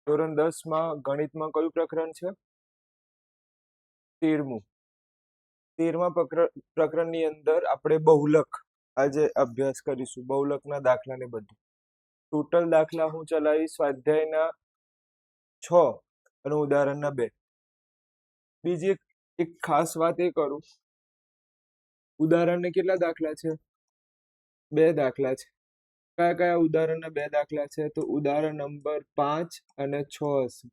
ધોરણ 10 માં ગણિતમાં કયું પ્રકરણ છે? 13મું. 13મા પ્રકરણની અંદર આપણે બહુલક આજે અભ્યાસ કરીશું. બહુલકના દાખલા ને બધું. ટોટલ દાખલા હું ચલાવીશ સ્વાધ્યાયના 6 અને ઉદાહરણના 2. બીજી એક ખાસ વાત એ કરું, ઉદાહરણને કેટલા દાખલા છે? 2 દાખલા છે. કયા કયા ઉદાહરણના 2 દાખલા છે? તો ઉદાહરણ નંબર 5 અને 6 હશે.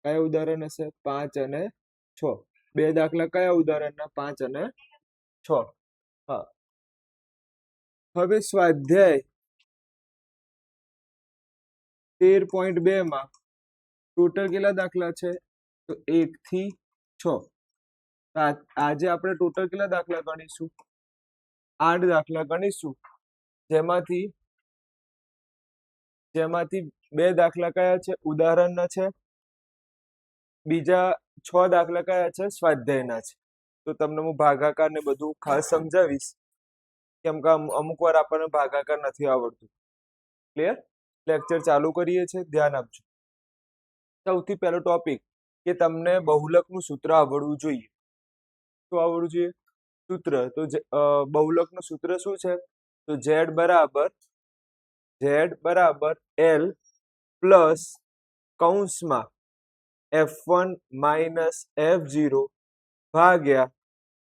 કયા ઉદાહરણ હશે? 5 અને 6. 2 દાખલા કયા ઉદાહરણના? 5 અને 6. હા, હવે સ્વાધ્યાય 13.2 માં ટોટલ કેટલા દાખલા છે? તો 1 થી 6. આજે આપણે ટોટલ કેટલા દાખલા ગણીશું? 8 દાખલા ગણીશું, જેમાંથી 2 દાખલા કયા છે? ઉદાહરણના છે. બીજા 6 દાખલા કયા છે? સ્વાધ્યાયના છે. તો તમને હું ભાગાકાર ને બધું ખાસ સમજાવીશ, કેમ કે અમુક વાર આપણને ભાગાકાર નથી આવડતું. ક્લિયર? લેક્ચર ચાલુ કરીએ છીએ, ધ્યાન આપજો. સૌથી પહેલો ટોપિક કે તમને બહુલકનું સૂત્ર આવડવું જોઈએ. શું આવડવું જોઈએ? સૂત્ર. તો બહુલકનું સૂત્ર શું છે? તો Z બરાબર L પ્લસ કૌંસમાં F1 માઇનસ F0 ભાગ્યા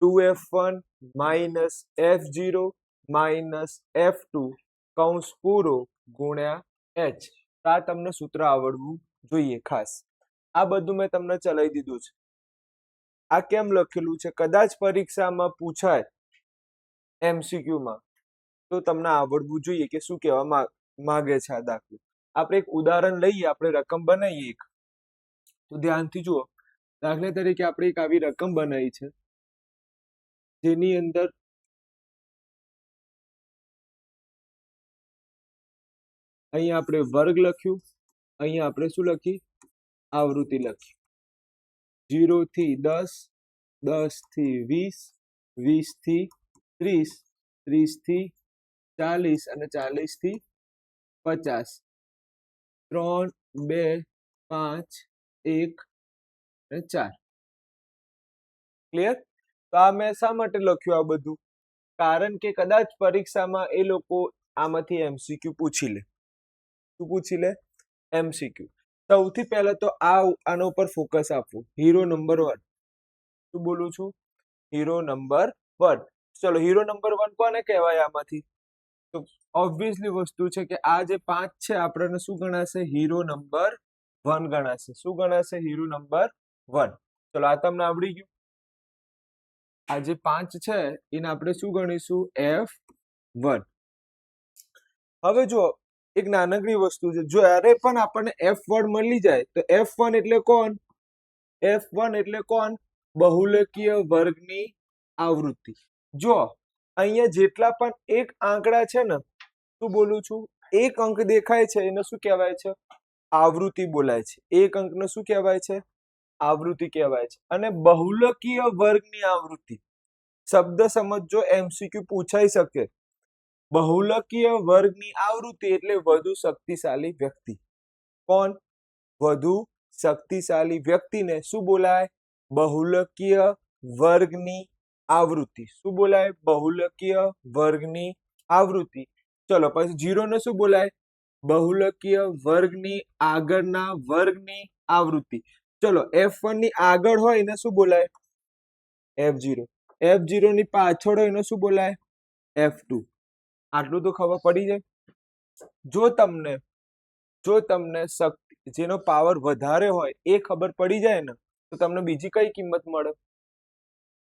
2F1 minus F0 minus F2 કૌંસ પૂરો ગુણ્યા H. આ તમને સૂત્ર આવડવું જોઈએ ખાસ. આ બધું મેં તમને ચલાવી દીધું છે. આ કેમ લખેલું છે? કદાચ પરીક્ષામાં પૂછાય MCQ માં, તો તમને આવડવું જોઈએ કે શું કહેવા માંગે છે આ દાખલો. આપણે એક ઉદાહરણ લઈએ, આપણે રકમ બનાવીએ એક. તો ધ્યાનથી જુઓ. દાખલા તરીકે આપણે એક આવી રકમ બનાવી છે, જેની અંદર અહીંયા આપણે વર્ગ લખ્યું, અહીંયા આપણે શું લખી? આવૃત્તિ લખી. 0 થી 10, 10 થી 20, 20 થી 30, 30 થી 40 અને 40 થી 50. 3, 2, 5, 1 અને 4. ક્લિયર? તો આ મેં શા માટે લખ્યું આ બધું? કારણ કે કદાચ પરીક્ષામાં એ લોકો આમાંથી MCQ પૂછી લે. શું પૂછી લે? MCQ. સૌથી પહેલા તો આના ઉપર ફોકસ આપવું. Hero number 1. શું બોલું છું? Hero number 1. ચલો, હીરો નંબર 1 કોને કહેવાય આમાંથી? તો ઓબ્વિયસલી વસ્તુ છે કે આ જે 5 છે આપણને શું ગણાશે? હીરો નંબર 1 ગણાશે. શું ગણાશે? Hero number 1. ચલો, આ તમને આવડી ગયું. આ જે 5 છે એને આપણે શું ગણીશું? F1. હવે જો એક નાનકડી વસ્તુ છે, જ્યારે પણ આપણને F1 મળી જાય તો F1 એટલે કોણ? F1 એટલે કોણ? બહુલકીય વર્ગની આવૃત્તિ. જો અહીંયા જેટલા પણ એક આંકડા છે ને, શું બોલું છું? એક અંક દેખાય છે એને શું કહેવાય છે? આવૃત્તિ બોલાય છે. એક અંકને શું કહેવાય છે? આવૃત્તિ કહેવાય છે. અને બહુલકીય વર્ગની આવૃત્તિ શબ્દ સમજો, MCQ પૂછાઈ શકે. બહુલકીય વર્ગની આવૃત્તિ એટલે વધુ શક્તિશાળી વ્યક્તિ. કોણ? વધુ શક્તિશાળી વ્યક્તિને શું બોલાય? બહુલકીય વર્ગની આવૃત્તિ. શું બોલાય? બહુલકીય વર્ગની આવૃત્તિ. ચલો, પછી 0 ને શું બોલાય? બહુલકીય વર્ગની આગળના વર્ગની આવૃત્તિ. ચલો, F1 ની આગળ હોય એને શું બોલાય? F0. F0 ની પાછળ હોય એને શું બોલાય? F2. આટલું તો ખબર પડી જાય. જો તમને જેનો પાવર વધારે હોય એ ખબર પડી જાય ને, તો તમને બીજી કઈ કિંમત મળે?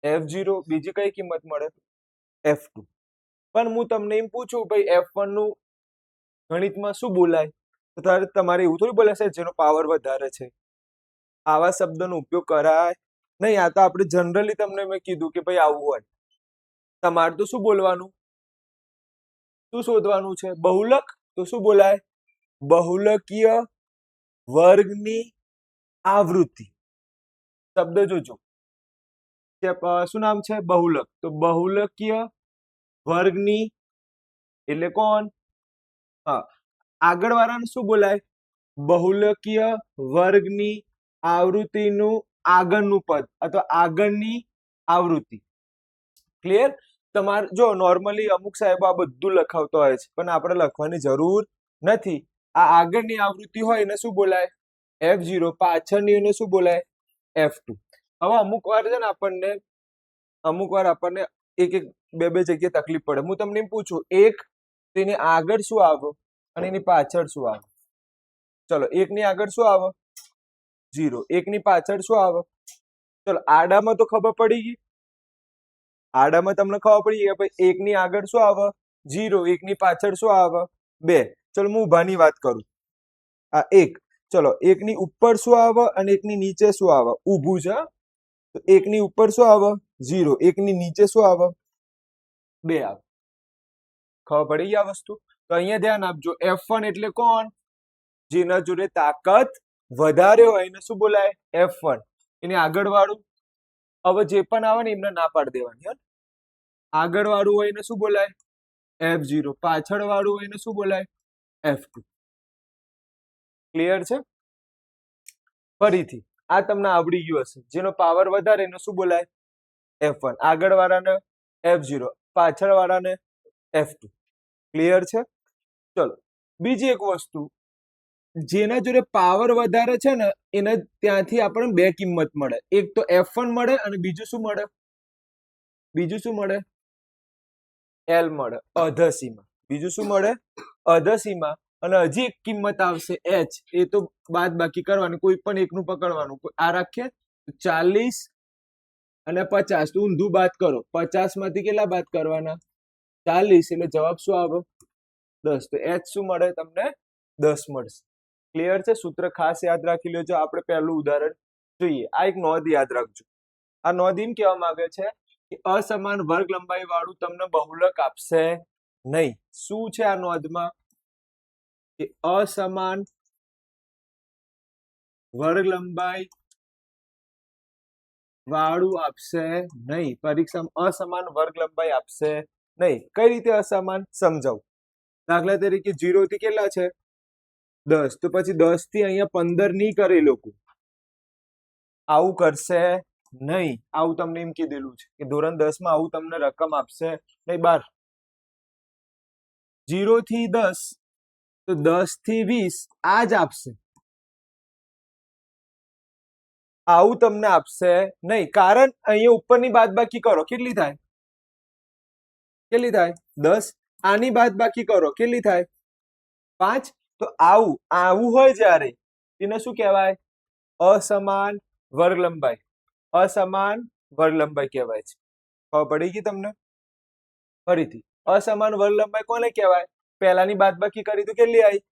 F0. બીજી કઈ કિંમત મળે? F2. પણ હું તમને એમ પૂછું, ભાઈ F1 નું ગણિતમાં શું બોલાય? તો તમારે એવું થોડી બોલાશે જેનો પાવર વધારે છે. આવા શબ્દનો ઉપયોગ કરાય નહીં. આ તો આપણે જનરલી તમને મેં કીધું કે ભાઈ આવું હોય. તમારે તો શું બોલવાનું? શું શોધવાનું છે? બહુલક. તો શું બોલાય? બહુલકીય વર્ગની આવૃત્તિ. શબ્દ જોજો, શું નામ છે? બહુલક. તો બહુલકીય વર્ગની એટલે કોણ? હા, આગળ વાળાને શું બોલાય? બહુલકીય વર્ગની આવૃત્તિનું આગળનું પદ અથવા આગળની આવૃત્તિ. ક્લિયર? તમારે જો નોર્મલી અમુક સાહેબો આ બધું લખાવતો હોય છે, પણ આપણે લખવાની જરૂર નથી. આ આગળની આવૃત્તિ હોય એને શું બોલાય? F0. પાછળની એને શું બોલાય? F2. હવે અમુક વાર છે ને આપણને એક બે જગ્યાએ તકલીફ પડે. હું તમને એમ પૂછું, એક તેની આગળ શું આવે અને એની પાછળ શું આવે? ચલો, એકની આગળ શું આવે? 0. એકની પાછળ શું આવે? ચલો, આડામાં તો ખબર પડી ગઈ. આડામાં તમને ખબર પડી કે ભાઈ એકની આગળ શું આવે? 0. એકની પાછળ શું આવે? 2. ચલો, હું ઊભાની વાત કરું. આ એક. ચલો, એકની ઉપર શું આવે અને એકની નીચે શું આવે? ઊભું છે. તો એકની ઉપર શું આવે? 0. એકની નીચે શું આવે? 2 આવે. ખબર પડી ગઈ આ વસ્તુ? તો અહીંયા ધ્યાન આપજો. F1 એટલે કોણ? જેના જોડે તાકાત વધારે હોય એને શું બોલાય? F1. એની આગળ વાળું હવે જે પણ આવે ને એમને ના પાડી દેવાની. આગળ વાળું હોય એને શું બોલાય? F0. પાછળ વાળું હોય એને શું બોલાય? F2. ક્લિયર છે? ફરીથી આ તમને આવડી ગયું હશે. જેનો પાવર વધારે એને શું બોલાય? F1. આગળ વાળાને F0. પાછળ વાળાને F2. ક્લિયર છે? ચલો, બીજી એક વસ્તુ, જેના જોડે પાવર વધારે છે ને એને ત્યાંથી આપણને બે કિંમત મળે. એક તો F1 મળે અને બીજું શું મળે? બીજું શું મળે? L મળે અધસીમાં. બીજું શું મળે? અધસીમાં. અને હજી એક કિંમત આવશે H. એ તો બાદ બાકી કરવાની, કોઈ પણ એકનું પકડવાનું. આ રાખીએ 40 અને 50. તો ઊંધું બાદ કરો. 50 માંથી કેટલા બાદ કરવાના? 40. એટલે જવાબ શું આવે? 10. તો H શું મળે તમને? 10 મળશે. ક્લિયર છે? સૂત્ર ખાસ યાદ રાખી લેજો. આપણે પહેલું ઉદાહરણ જોઈએ. આ એક નોંધ યાદ રાખજો. આ નોંધ એમ કહેવા માંગે છે કે અસમાન વર્ગ લંબાઈ વાળું તમને બહુલક આપશે નહીં. શું છે આ નોંધમાં? કે અસમાન વર્ગ લંબાઈ વાળું આપશે નહીં. પરીક્ષામાં અસમાન વર્ગ લંબાઈ આપશે નહીં. કઈ રીતે અસમાન? સમજાવું. દાખલા તરીકે 0 થી કેટલા છે? 10. તો પછી 10 થી અહીંયા 15 નહીં કરે લોકો. આવું કરશે નહીં. આવું તમને એમ કીધેલું છે કે ધોરણ 10 માં આવું તમને રકમ આપશે નહીં. 12. 0 થી 10 તો 10 થી 20 આ જ આપશે. આવું તમને આપશે નહીં. કારણ અહીંયા ઉપરની બાદબાકી કરો, કેટલી થાય? કેટલી થાય? 10. આની બાદબાકી કરો, કેટલી થાય? 5. તો આવું હોય જ્યારે એને શું કહેવાય? અસમાન વર્ગ લંબાઈ. અસમાન વર્ગ લંબાઈ કહેવાય છે. ખબર પડી ગઈ તમને? ફરીથી, અસમાન વર્ગ લંબાઈ કોને કહેવાય? પહેલાની બાદબાકી કરી તો કેટલી આવી?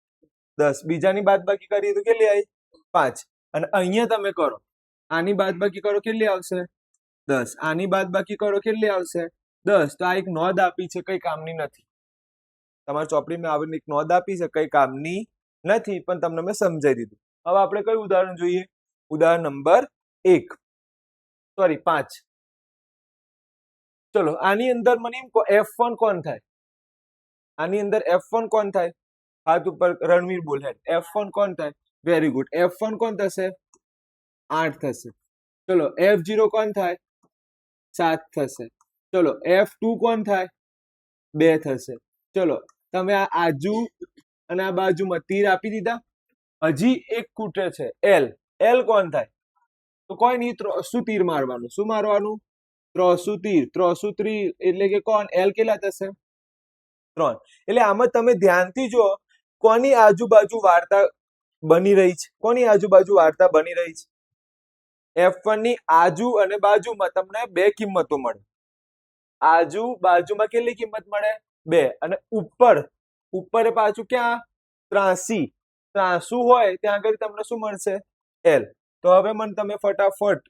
10. બીજાની બાદબાકી કરી તો કેટલી આવી? 5. અને અહીંયા તમે કરો, આની બાદબાકી કરો, કેટલી આવશે? 10. આની બાદબાકી કરો, કેટલી આવશે? 10. તો આ એક નોંધ આપી છે, કઈ કામની નથી. તમારી ચોપડીમાં આવીને એક નોંધ આપી છે, કઈ કામની નથી, પણ તમને મેં સમજાવી દીધું. હવે આપણે કયું ઉદાહરણ જોઈએ? ઉદાહરણ નંબર 5. ચલો, આની અંદર મને એમ કહો, F1 કોણ થાય? આની અંદર F1 કોણ થાય? હાથ ઉપર રણવીર બોલ. F1 કોણ થાય? Very good. F1 કોણ થશે? 8 થશે. ચલો, F0 કોણ થાય? 7 થશે. ચલો, F2 કોણ થાય? 2 થશે. ચલો, તમે આ આજુ અને આ બાજુમાં તીર આપી દીધા. હજી એક ખૂટે છે, L. L કોણ થાય? તો કોઈ નહીં, શું તીર મારવાનું? શું મારવાનું? ત્રોસુ તીર. ત્રોસુ તીર એટલે કે કોણ? L કેટલા થશે? 3. એટલે આમાં તમે ધ્યાનથી જો, કોની આજુબાજુ વાર્તા બની રહી છે? કોની આજુબાજુ વાર્તા બની રહી છે? F1 ની આજુ અને બાજુમાં તમને બે કિંમતો મળે. આજુ બાજુમાં કેટલી કિંમત મળે? 2. અને ઉપર પાછું ક્યાં? 83. 83 હોય ત્યાં આગળ તમને શું મળશે? L. તો હવે મને તમે ફટાફટ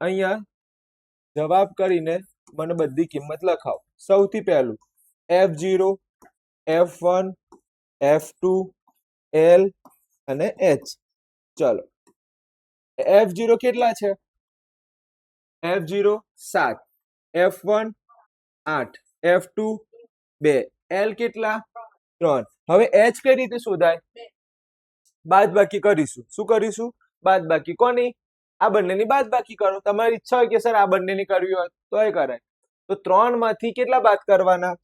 અહીંયા જવાબ કરીને મને બધી કિંમત લખાવો. સૌથી પહેલું F0, F1, F2, L અને H. ચલો, F0 કેટલા છે? F0 7, F1 8, F2 2, L કેટલા? 3. હવે H કઈ રીતે શોધાય? બાદબાકી કરીશું. શું કરીશું? બાદબાકી. કોની? આ બંનેની બાદબાકી કરો. તમારી ઈચ્છા હોય કે સર આ બંનેની કરવી હોય તો એ કરાય. તો 3 માંથી કેટલા બાદ કરવાના?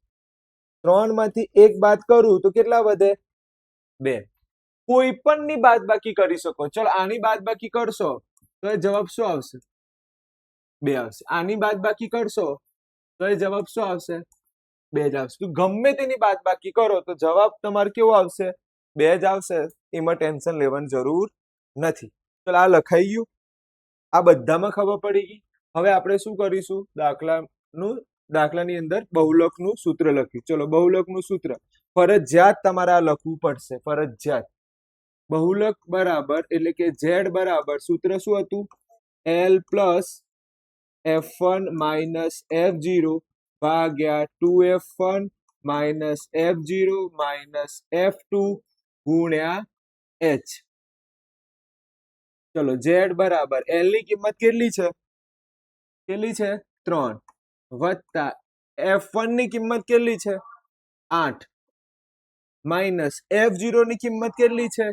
3 માંથી 1 બાદ કરું તો કેટલા વધે? 2. કોઈ પણ ની બાદબાકી કરી શકો. ચલો આની બાદબાકી કરશો તો એ જવાબ શું આવશે? 2 આવશે. આની બાદબાકી કરશો તો એ જવાબ શું આવશે? 2 જ આવશે. તો ગમે તેની બાદબાકી કરો તો જવાબ તમારે કેવો આવશે? 2 જ આવશે. એમાં ટેન્શન લેવાની જરૂર નથી. ચલો આ લખાઈ ગયું. આ બધામાં ખબર પડી ગઈ. હવે આપણે શું કરીશું? દાખલાની અંદર બહુલકનું સૂત્ર લખ્યું. ચલો બહુલકનું સૂત્ર ફરજિયાત તમારે આ લખવું પડશે. ફરજિયાત. બહુલક બરાબર એટલે કે z બરાબર સૂત્ર શું હતું? l plus f1 minus f0 ભાગ્યા 2f1 minus f0 minus f2 ગુણ્યા h. ચલો z બરાબર l ની કિંમત કેટલી છે? કેટલી છે? 3 વત્તા f1 ની કિંમત કેટલી છે? 8 માઇનસ f0 ની કિંમત કેટલી છે?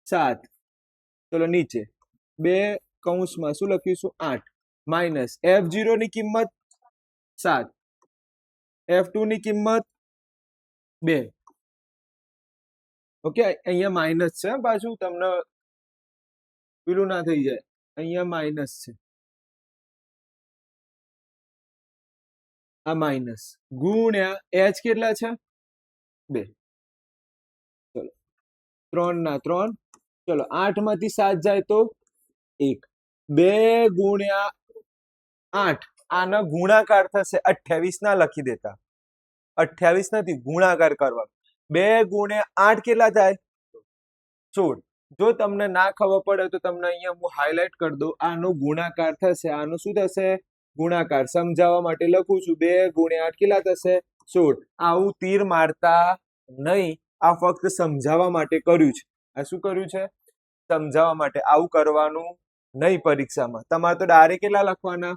7. ચલો નીચે 2 કૌંસમાં શું લખીશું? 8 માઇનસ f0 ની કિંમત 7, f2 ની કિંમત 2. ઓકે, અહીંયા માઇનસ છે પાછું, તમને પેલું ના થઈ જાય. અહીંયા માઇનસ છે, આ માઇનસ ગુણ્યા h કેટલા છે? 2. ચલો 3 ના 3. ચલો 8 માંથી 7 જાય તો 1. 2 ગુણ્યા 8 આનો ગુણાકાર થશે. 28 ના લખી દેતા. 28 નથી, ગુણાકાર કરવા. 2 ગુણ્યા 8 કેટલા થાય? 16. જો તમને ના ખબર પડે તો તમને અહીંયા હું હાઇલાઇટ કરી દઉં. આનો ગુણાકાર થશે. આનો શું થશે? ગુણાકાર. સમજાવવા માટે લખું છું. 2 ગુણ્યા 8 કેટલા થશે? 16. આવું તીર મારતા નહીં. આ ફક્ત સમજાવવા માટે કર્યું છે. આ શું કર્યું છે? સમજાવવા માટે. આવું કરવાનું નહીં પરીક્ષામાં. તમારે તો ડાયરેક્ટ કેટલા લખવાના?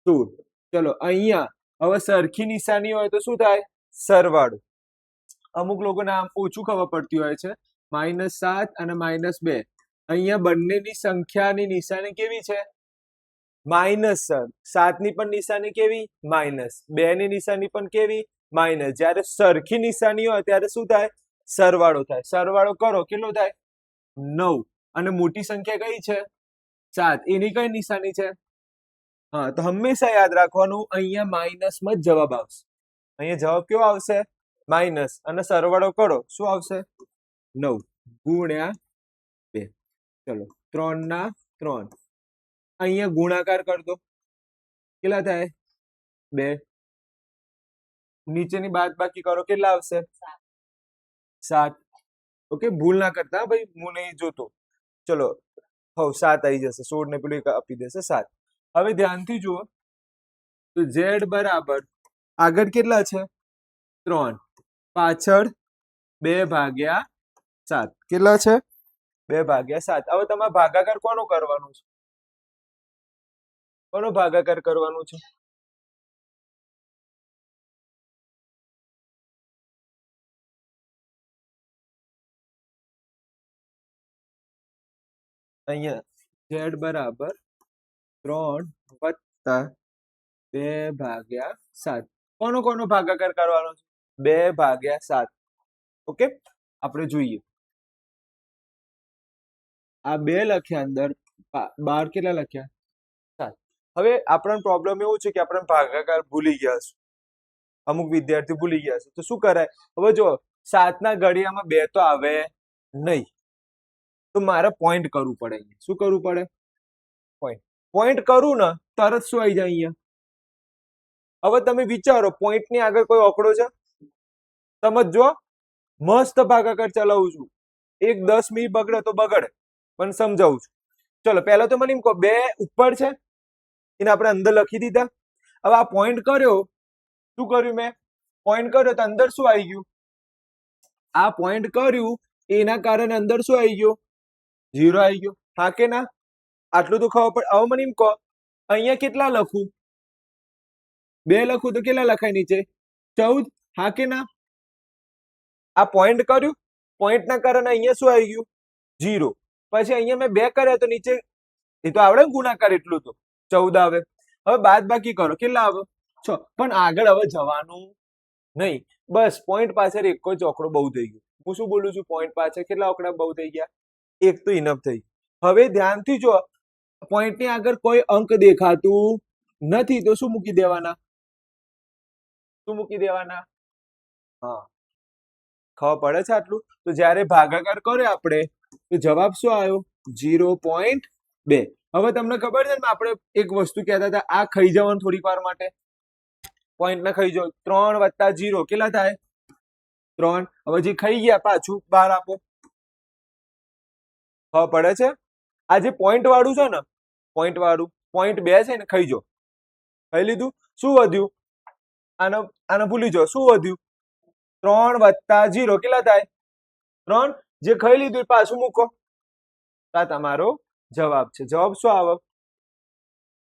16. ચલો અહીંયા હવે સરખી નિશાની હોય તો શું થાય? સરવાળો. અમુક લોકોને આમ ઓછું ખબર પડતી હોય છે. -7 અને -2. અહીંયા બંનેની સંખ્યાની નિશાની કેવી છે? -7 ની પણ નિશાની કેવી? -2 ની નિશાની પણ કેવી? માઇનસ. જ્યારે સરખી નિશાની હોય ત્યારે શું થાય? સરવાળો થાય. સરવાળો કરો કેટલો થાય? 9. અને મોટી સંખ્યા કઈ છે? 7. એની કઈ નિશાની છે? હા, તો હંમેશા યાદ રાખવાનું અહીંયા માઇનસમાં જ જવાબ આવશે. અહીંયા જવાબ કેવો આવશે? માઇનસ. અને સરવાળો કરો શું આવશે? 9 ગુણ્યા 2. ચલો 3 ના 3. અહીંયા ગુણાકાર કરી દો. કેટલા થાય? 2. નીચેની બાદબાકી કરો. કેટલા આવશે? 7. ઓકે, ભૂલ ના કરતા ભાઈ, હું નહીં જોતો. ચલો હવે 7 આવી જશે. 16 ને પેલું આપી દેશે 7. હવે ધ્યાનથી જુઓ તો z બરાબર આગળ કેટલા છે? 3. પાછળ 2/7. કેટલા છે? 2/7. હવે તમારે ભાગાકાર કોનો કરવાનો છે? કોનો ભાગાકાર કરવાનો છે? અહીંયા z બરાબર 3 વત્તા 2/7. કોનો કોનો ભાગાકાર કરવાનો છે? 2/7. ઓકે, આપણે જોઈએ. આ 2 લખ્યા અંદર, 12 કેટલા લખ્યા? 7. હવે આપણને પ્રોબ્લેમ એવું છે કે આપણે ભાગાકાર ભૂલી ગયા છે. અમુક વિદ્યાર્થી ભૂલી ગયા છે. તો શું કરાય? હવે જો 7 ના ઘડિયામાં 2 તો આવે નહીં, તો મારે પોઈન્ટ કરવું પડે. શું કરવું પડે? પોઈન્ટ કરું ને તરત શું આવી જાય અહીંયા? હવે તમે વિચારો, પોઈન્ટ ની આગળ કોઈ આંકડો છે? સમજો, મસ્ત ભાગાકાર ચલાવું છું. 10 મિનિટ બગડે તો બગડે, પણ સમજાવું છું. ચલો પહેલા તો મને એમ કહો, 2 ઉપર છે એને આપણે અંદર લખી દીધા. હવે આ પોઈન્ટ કર્યો. શું કર્યું મેં? પોઈન્ટ કર્યો તો અંદર શું આવી ગયું? આ પોઈન્ટ કર્યું એના કારણે અંદર શું આવી ગયું? 0 આવી ગયો. હા કે ના? આટલું તો ખબર પડે. હવે મને એમ કહો, અહીંયા કેટલા લખું? 2 લખું તો કેટલા લખાય નીચે? 14. હા કે ના? આ પોઈન્ટ કર્યું, પોઈન્ટ ના કારણે અહીંયા શું આવી ગયું? 0 પછી અહીંયા મેં 2 કર્યા તો નીચે એ તો આવડે ને ગુણાકાર એટલું તો 14 આવે હવે બાદ બાકી કરો કેટલા આવે 6 પણ આગળ હવે જવાનું નહીં બસ પોઈન્ટ પાછળ એક જ આંકડો બહુ થઈ ગયો હું શું બોલું છું પોઈન્ટ પાછળ કેટલા આંકડા બહુ થઈ ગયા એક તો ઇનફ થઈ હવે ધ્યાનથી જો પોઈન્ટ ની આગળ કોઈ અંક દેખાતું નથી તો શું મૂકી દેવાના હા ખબર પડે છે આટલું તો જ્યારે ભાગાકાર કર્યો આપણે તો જવાબ શું આવ્યો 0.2 હવે તમને ખબર છે ને આપણે એક વસ્તુ કહેતા હતા આ ખાઈ જવાનું થોડીક વાર માટે પોઈન્ટ ને ખાઈ જાવ 3 + 0 કેટલા થાય 3 હવે જે ખાઈ ગયા પાછું બહાર આપો ખબર પડે છે આ જે પોઈન્ટ વાળું છે ને પોઈન્ટ 2 છે ને ખાઈ જાવ ખાઈ લીધું શું વધ્યું આને ભૂલી જાઓ શું વધ્યું 3 + 0 કેટલા થાય 3 જે ખાઈ લીધું પાછું મૂકો આ તમારો જવાબ છે જવાબ શું આવે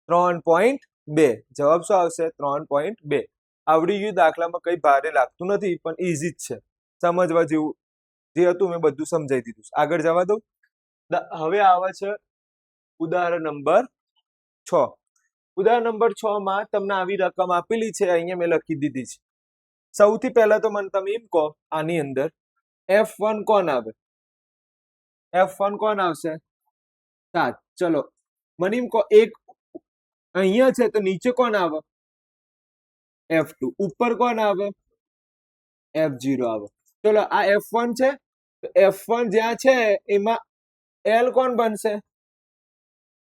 3.2 જવાબ શું આવશે 3.2 આવડી ગયું દાખલામાં કઈ ભારે લાગતું નથી પણ ઈઝી જ છે સમજવા જેવું જે હતું મેં બધું સમજાવી દીધું આગળ જવા દઉં હવે આવે છે ઉદાહરણ નંબર 6 ઉદાહરણ નંબર 6 માં તમને આવી રકમ આપેલી છે અહીંયા મેં લખી દીધી છે સૌથી પહેલા તો મને તમે એમ કહો આની અંદર F1 કોણ આવે F1 કોણ આવશે 7 ચલો મને એમ કહો એક અહીંયા છે તો નીચે કોણ આવે F2 ઉપર કોણ આવે F0 આવે ચલો આ F1 છે તો F1 જ્યાં છે એમાં L કોણ બનશે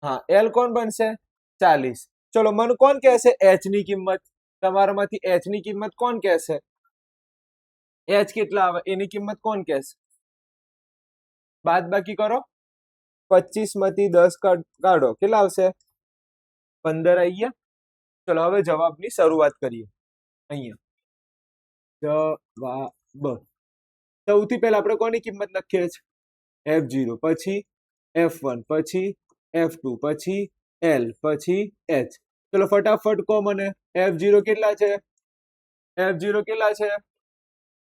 હા L કોણ બનશે 40 ચલો મને કોણ કહેશે H ની કિંમત તમારામાંથી H ની કિંમત કોણ કહેશે H કેટલા આવે એની કિંમત કોણ કહેશે બાદ બાકી કરો 25 માંથી 10 કાઢો કેટલા આવશે 15 આવી ગયા ચલો હવે જવાબની શરૂઆત કરીએ અહીંયા જવાબ સૌથી પહેલા આપણે કોની કિંમત લખીએ છીએ F0 પછી F1 પછી F2 પછી L પછી H ચલો ફટાફટ કહો મને F0 કેટલા છે F0 કેટલા છે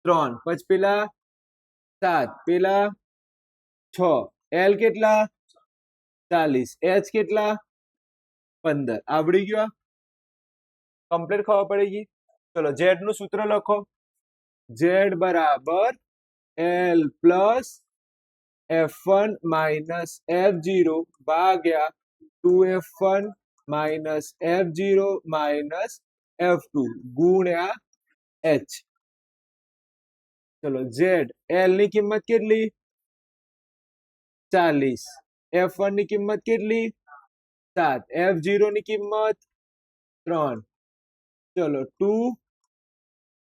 3 પછી પેલા 7 પેલા 6 L કેટલા 40 H કેટલા 15 આવડી ગયો કમ્પ્લીટ ખબર પડી ગઈ ચલો Z નું સૂત્ર લખો Z બરાબર L plus F1 minus F0 ભાગ્યા 2F1 minus F0 minus F2 ગુણ્યા H ચલો Z L ની કિંમત કેટલી 40 F1 ની કિંમત કેટલી 7 F0 ની કિંમત 3 ચલો 2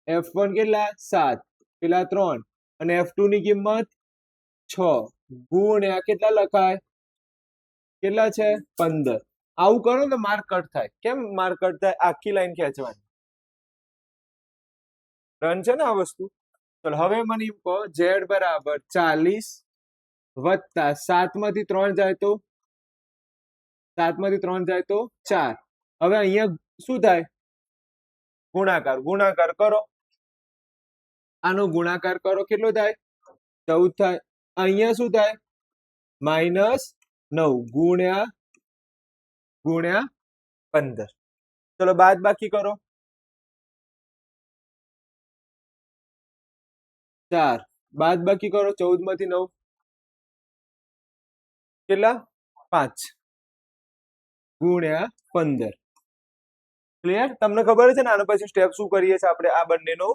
F1 કેટલા 7 પેલા 3 અને F2 ની કિંમત 6 ગુણ્યા કેટલા લખાય કેટલા છે 15 આવું કરો તો માર્ક કટ થાય કેમ માર્ક કટ થાય આખી લાઈન ખેંચવાની રન છે ને આ વસ્તુ ચલો હવે મને એમ કહો Z બરાબર 40 વત્તા 7 માંથી 3 જાય તો 7 માંથી 3 જાય તો 4 હવે અહીંયા શું થાય ગુણાકાર કરો આનો ગુણાકાર કરો કેટલો થાય 14 થાય અહીંયા શું થાય -9 ગુણ્યા 15 ચલો બાદ બાકી કરો 4 બાદ બાકી કરો 14 માંથી 9 કેટલા 5 ગુણ્યા 15 ક્લિયર તમને ખબર છે ને આના પછી સ્ટેપ શું કરીએ છીએ આપણે આ બંનેનો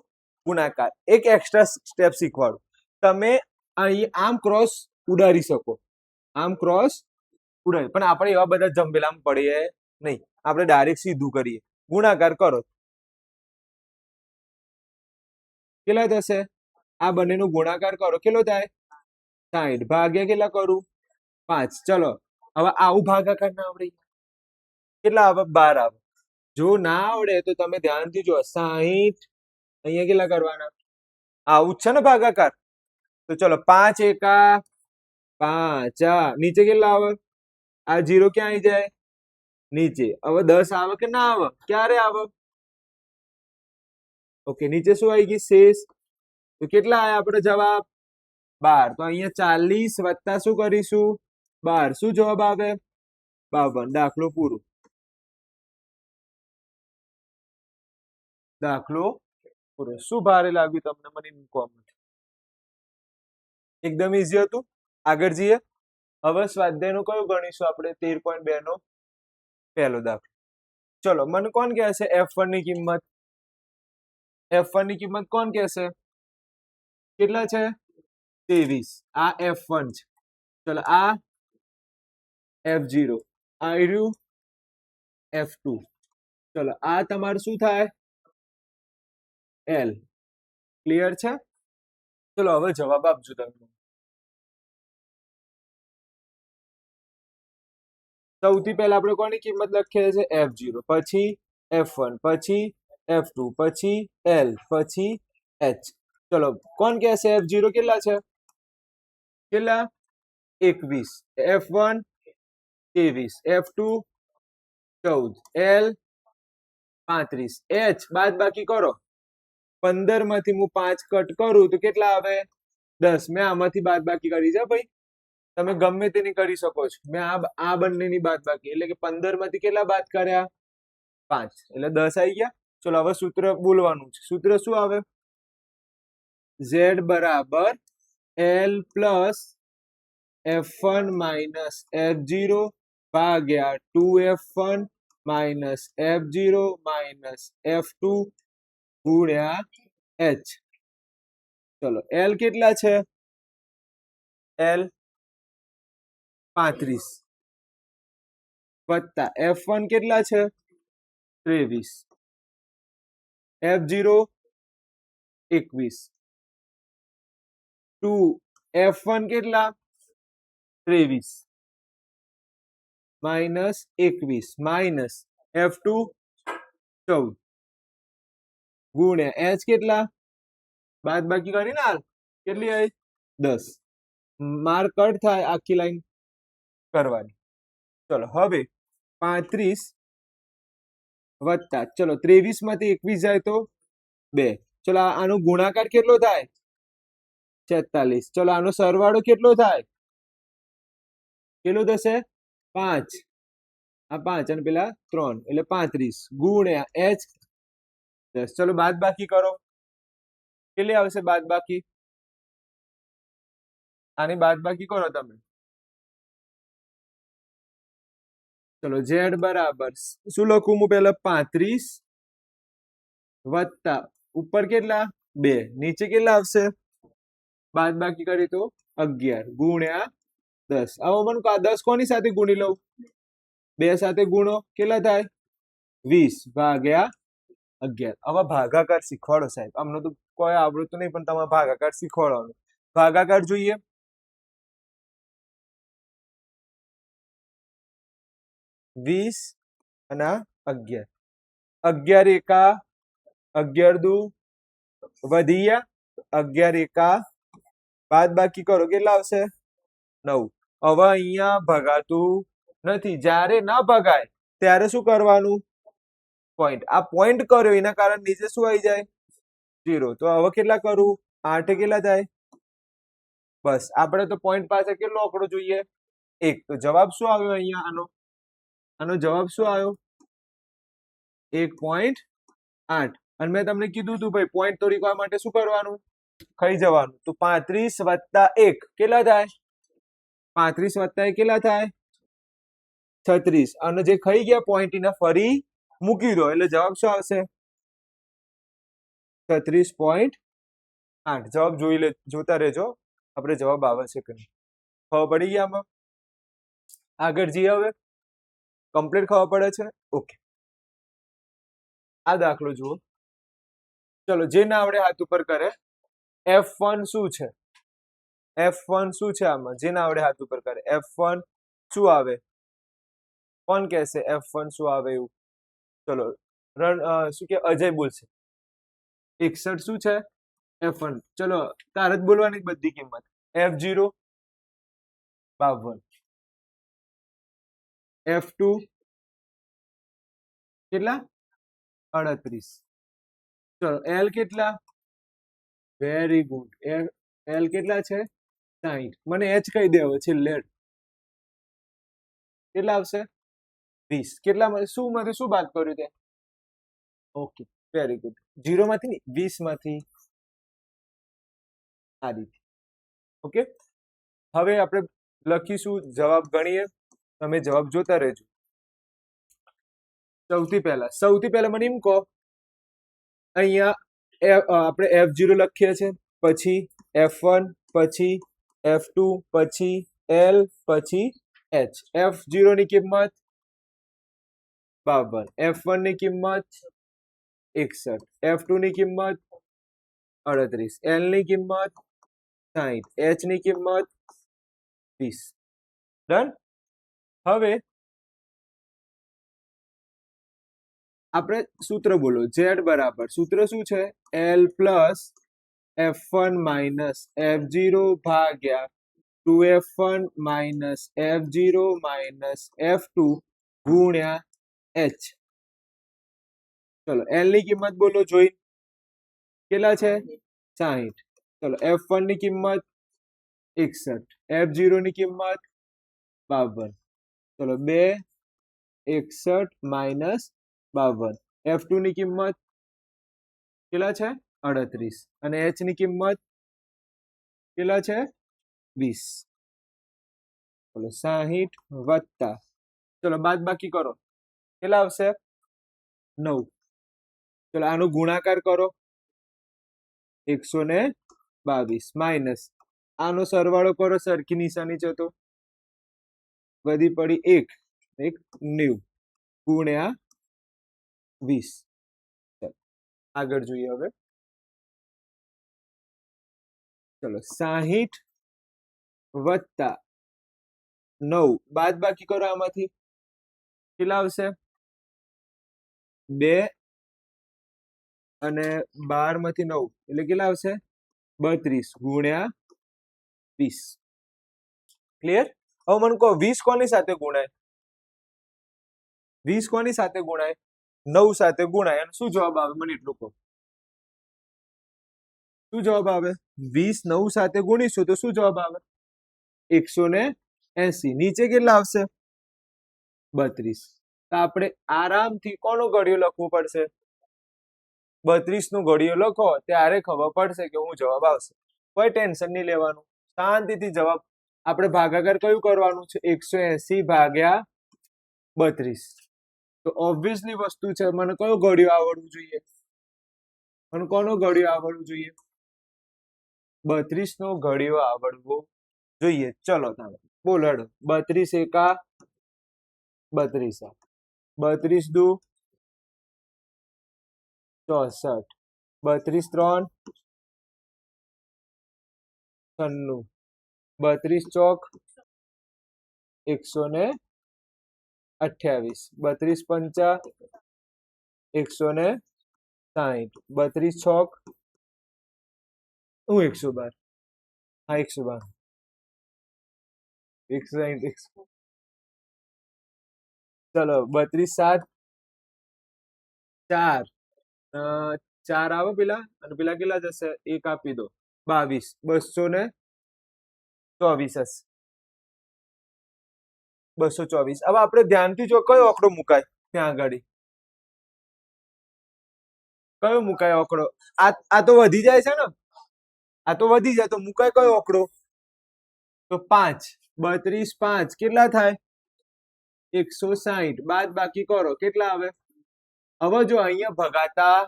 ગુણાકાર એક એક્સ્ટ્રા સ્ટેપ શીખવાડું તમે અહીં આમ ક્રોસ ઉડાડી શકો પણ આપણે એવા બધા જંબેલામાં પડીએ નહીં આપણે ડાયરેક્ટ સીધું કરીએ ગુણાકાર કરો કેટલા થશે આ બંનેનો ગુણાકાર કરો કેટલો થાય 60 ભાગ્યા કેટલા કરું 5 ચલો હવે આવું ભાગાકાર ના આવડે કેટલા આવે 12 આવે જો ના આવડે તો તમે ધ્યાનથી જો 60 અહીંયા કેટલા કરવાના આવું જ છે ને ભાગાકાર તો ચલો 5 એકા 5 નીચે કેટલા આવે આ 0 ક્યાં આવી જાય નીચે હવે 10 આવે કે ના આવે ક્યારે આવે ઓકે નીચે શું આવી ગઈ શેષ તો કેટલા આયા આપણે જવાબ 12 તો અહીંયા 40 વત્તા શું કરીશું 12 શું જવાબ આવે 52 દાખલો પૂરો દાખલો પૂરો શું ભારે લાગ્યું તમને મને કોમેન્ટ એકદમ ઈઝી હતું આગળ જઈએ હવે સ્વાધ્યાયનું કયું ગણીશું આપણે 13.2 નો પહેલો દાખલો ચલો મને કોણ કહે છે f1 ની કિંમત f1 ની કિંમત કોણ કહેશે કેટલા છે 23 આ f1 છે ચલો આ f0 આ રહ્યું f2 ચલો આ તમારું શું થાય l ક્લિયર છે ચલો હવે જવાબ આપજો તમે સૌથી પહેલા આપણે કોની કિંમત લખીએ છે f0 પછી f1 પછી f2 પછી l પછી h ચલો કોણ કહેશે f0 કેટલા છે કેટલા 21 f1 23 f2 14 l 35 h બાદ બાકી કરો 15 માંથી હું 5 કટ કરું તો કેટલા આવે 10 મેં આમાંથી બાદ બાકી કરી છે ભાઈ તમે ગમે તેની કરી શકો છો મેં આ બંનેની બાદ બાકી એટલે કે 15 માંથી કેટલા બાદ કર્યા 5 એટલે 10 આવી ગયા ચલો હવે સૂત્ર બોલવાનું છે સૂત્ર શું આવે z બરાબર l plus f1 minus f0 ભાગ્યા 2f1 minus f0 minus f2 ગુણ્યા h ચલો l કેટલા છે l 35 વત્તા f1 કેટલા છે 23 f0 21 2 f1 કેટલા 23 માઇનસ 21 માઇનસ f2 14 ગુણ્યા h કેટલા બાદ બાકી કરી ને કેટલી આવી 10 માર્ક કટ થાય આખી લાઈન કરવાની ચલો હવે 35 વત્તા ચલો 23 માંથી 21 જાય તો 2 ચલો આનો ગુણાકાર કેટલો થાય 46 ચલો આનો સરવાળો કેટલો થાય કેટલો થશે 5 આ 5 અને પેલા 3 એટલે 35 ગુણ્યા h 10 ચલો બાદ બાકી કરો કેટલી આવશે બાદ બાકી આની બાદ બાકી કરો તમે ચલો z બરાબર શું લખું હું પેલા 35 વત્તા ઉપર કેટલા 2 નીચે કેટલા આવશે બાદ બાકી કરી તો 11 ગુણ્યા 10 આવો મને 10 કોની સાથે ગુણી લઉં 2 સાથે ગુણો કેટલા થાય 20 ભાગ્યા 11 હવે ભાગાકાર શીખવાડો સાહેબ અમને તો કોઈ આવડતું નહીં પણ તમારે ભાગાકાર શીખવાડવાનો ભાગાકાર જોઈએ વીસ અને 11 11 એકા 11 દુ વધી ગયા 11 એકા બાદ બાકી કરો કેટલા આવશે 9 હવે અહીંયા ભગાતું નથી જ્યારે ના ભગાય ત્યારે શું કરવાનું પોઈન્ટ આ પોઈન્ટ કર્યો એના કારણે નીચે શું આવી જાય 0 તો હવે કેટલા કરું 8 કેટલા થાય બસ આપણે તો પોઈન્ટ પાસે કેટલો આંકડો જોઈએ 1 તો જવાબ શું આવ્યો અહીંયા આનો જવાબ શું આવ્યો 1.8 અને મેં તમને કીધું હતું ભાઈ પોઈન્ટ તો રીકવા માટે શું કરવાનું ખાઈ જવાનું તો 35 વત્તા 1 કેટલા થાય 35 વત્તા 1 કેટલા થાય 36 અને જે ખાઈ ગયા પોઈન્ટ એને ફરી મૂકી દો એટલે જવાબ શું આવશે 36.8 જવાબ જોતા રહેજો આપણે જવાબ આવે છે કે નહીં ખબર પડી ગયા આમાં આગળ જઈએ હવે કમ્પ્લીટ ખબર પડે છે ઓકે આ દાખલો જુઓ ચલો જે ના આવડે હાથ ઉપર કરે f1 શું છે f1 શું છે આમાં જે ના આવડે હાથ ઉપર કરે f1 શું આવે કોણ કહેશે f1 શું આવે એવું ચલો શું કે અજય બોલશે 61 શું છે f1 ચલો તારે જ બોલવાની બધી કિંમત f0 52 f2 કેટલા 38 ચલો l કેટલા વેરી ગુડ l કેટલા છે 60 મને h કહી દે હવે છેલ્લે કેટલા આવશે 20 કેટલા શું માંથી શું બાદ કર્યું તે ઓકે વેરી ગુડ 0 માંથી નહીં 20 માંથી આ રીતે ઓકે હવે આપણે લખીશું જવાબ ગણીએ તમે જવાબ જોતા રહેજો સૌથી પહેલા મને એમ કહો અહીંયા આપણે F0 લખીએ છીએ પછી F1 પછી F2 પછી L પછી H F0 ની કિંમત 52 F1 ની કિંમત 61 F2 ની કિંમત 38 L ની કિંમત 60 H ની કિંમત 20 ડન હવે આપણે સૂત્ર બોલો Z બરાબર સૂત્ર શું છે L plus F1 minus F0 ભાગ્યા 2F1 minus F0 minus F2 ગુણ્યા H ચલો L ની કિંમત બોલો જોઈ કેટલા છે 60 ચલો F1 ની કિંમત 61 F0 ની કિંમત 52 ચલો 2 61 માઇનસ 52 F2 ની કિંમત કેટલા છે 38 અને H ની કિંમત કેટલા છે 20 ચલો 60 વત્તા ચલો બાદ બાકી કરો કેટલા આવશે 9 ચલો આનો ગુણાકાર કરો 122 માઇનસ આનો સરવાળો કરો સરખી નિશાની છે તો વધી પડી 1 90 ગુણ્યા 20 આગળ જોઈએ હવે ચલો 60 વત્તા 9 બાદ બાકી કરો આમાંથી કેટલા આવશે 2 અને 12 માંથી 9 એટલે કેટલા આવશે 32 ગુણ્યા 20 ક્લિયર હવે મને કહો 20 કોની સાથે ગુણાય 20 કોની સાથે ગુણાય 9 સાથે ગુણાય અને શું જવાબ આવે મને એટલું કહો શું જવાબ આવે 20 9 સાથે ગુણીશું તો શું જવાબ આવે 180 નીચે કેટલા આવશે 32 તો આપણે આરામથી કોનો ઘડિયો લખવું પડશે 32 નો ઘડિયો લખો ત્યારે ખબર પડશે કે હું જવાબ આવશે કોઈ ટેન્શન નહીં લેવાનું શાંતિથી જવાબ આપણે ભાગાકાર કયું કરવાનું છે 180 ભાગ્યા 32 તો ઓબ્વિયસલી વસ્તુ છે મને કયો ઘડિયો આવડવું જોઈએ મને કોનો ઘડિયો આવડવું જોઈએ 32 નો ઘડિયો આવડવો જોઈએ ચલો તમે બોલો 32 એકા 32 32 દુ 64 32 3 96 32 ચોક 128 32 પંચા 160 32 છોક 112 હા 112 160 ચલો 32 7 4 4 આવે પેલા અને પેલા કેટલા જશે એક આપી દો 22 224 હશે 224 હવે આપણે ધ્યાનથી જો કયો આંકડો મુકાય ત્યાં આગળ કયો મુકાય આંકડો આ તો વધી જાય છે ને આ તો વધી જાય તો મુકાય કયો આંકડો તો 5 32 5 કેટલા થાય 160 બાદ બાકી કરો કેટલા આવે હવે જો અહીંયા ભગાતા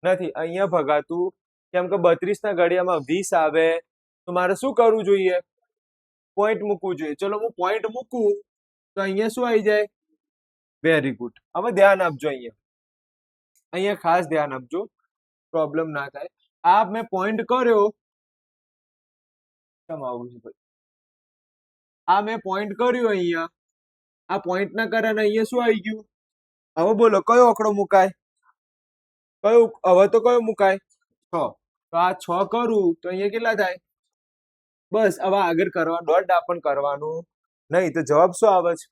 નથી અહીંયા ભગાતું કેમ કે 32 ના ઘડિયામાં 20 આવે તો મારે શું કરવું જોઈએ પોઈન્ટ મૂકવું જોઈએ ચલો હું પોઈન્ટ મૂકું તો અહીંયા શું આવી જાય વેરી ગુડ હવે ધ્યાન આપજો અહીંયા ખાસ ધ્યાન આપજો પ્રોબ્લેમ ના થાય આ મેં પોઈન્ટ કર્યો આવું છે ભાઈ આ મેં પોઈન્ટ કર્યું અહીંયા આ પોઈન્ટ ના કારણે અહીંયા શું આવી ગયું હવે બોલો કયો આંકડો મુકાય કયો હવે તો કયો મુકાય 6 તો આ 6 કરું તો અહીંયા કેટલા થાય બસ હવે આગળ કરવા ડોટ પણ કરવાનું નહીં તો જવાબ શું આવે છે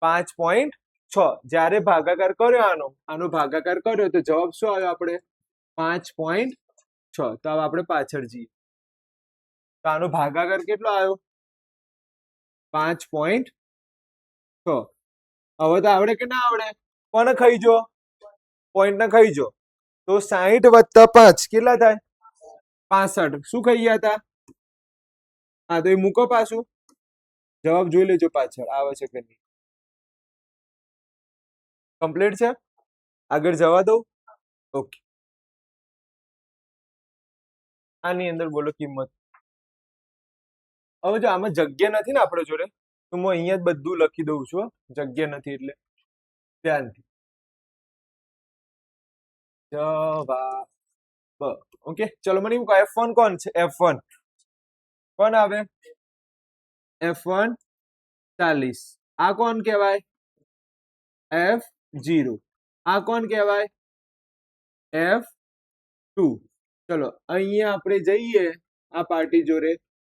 5.6 જ્યારે ભાગાકાર કર્યો આનો ભાગાકાર કર્યો તો જવાબ શું આવ્યો આપણે 5.6 તો હવે આપણે પાછળ જઈએ તો તો આનો ભાગાકાર કેટલો આવ્યો? 5.6. હવે તો આવડે કે ના આવડે? કોને ખાઈ જો? પોઈન્ટ ને ખાઈ જો. તો 60 વત્તા 5 કેટલા થાય? 65. શું ખાઈ ગયા હતા? હા, તો એ મૂકો પાછું. જવાબ જોઈ લેજો પાછળ આવે છે કે નહીં. કમ્પ્લીટ છે? આગળ જવા દઉં? ઓકે. આની અંદર બોલો કિંમત. હવે જો આમાં જગ્યા નથી ને આપણે જોડે, તો હું અહીંયા જ બધું લખી દઉં છું. જગ્યા નથી એટલે ધ્યાનથી. જવાબ. ઓકે, ચલો મને એવું કહો F1 કોણ છે? F1 કોણ આવે? F1 40. આ કોણ કહેવાય? F0. આ કોણ કહેવાય? F2. ચલો અહીંયા આપણે જઈએ આ પાર્ટી જોડે,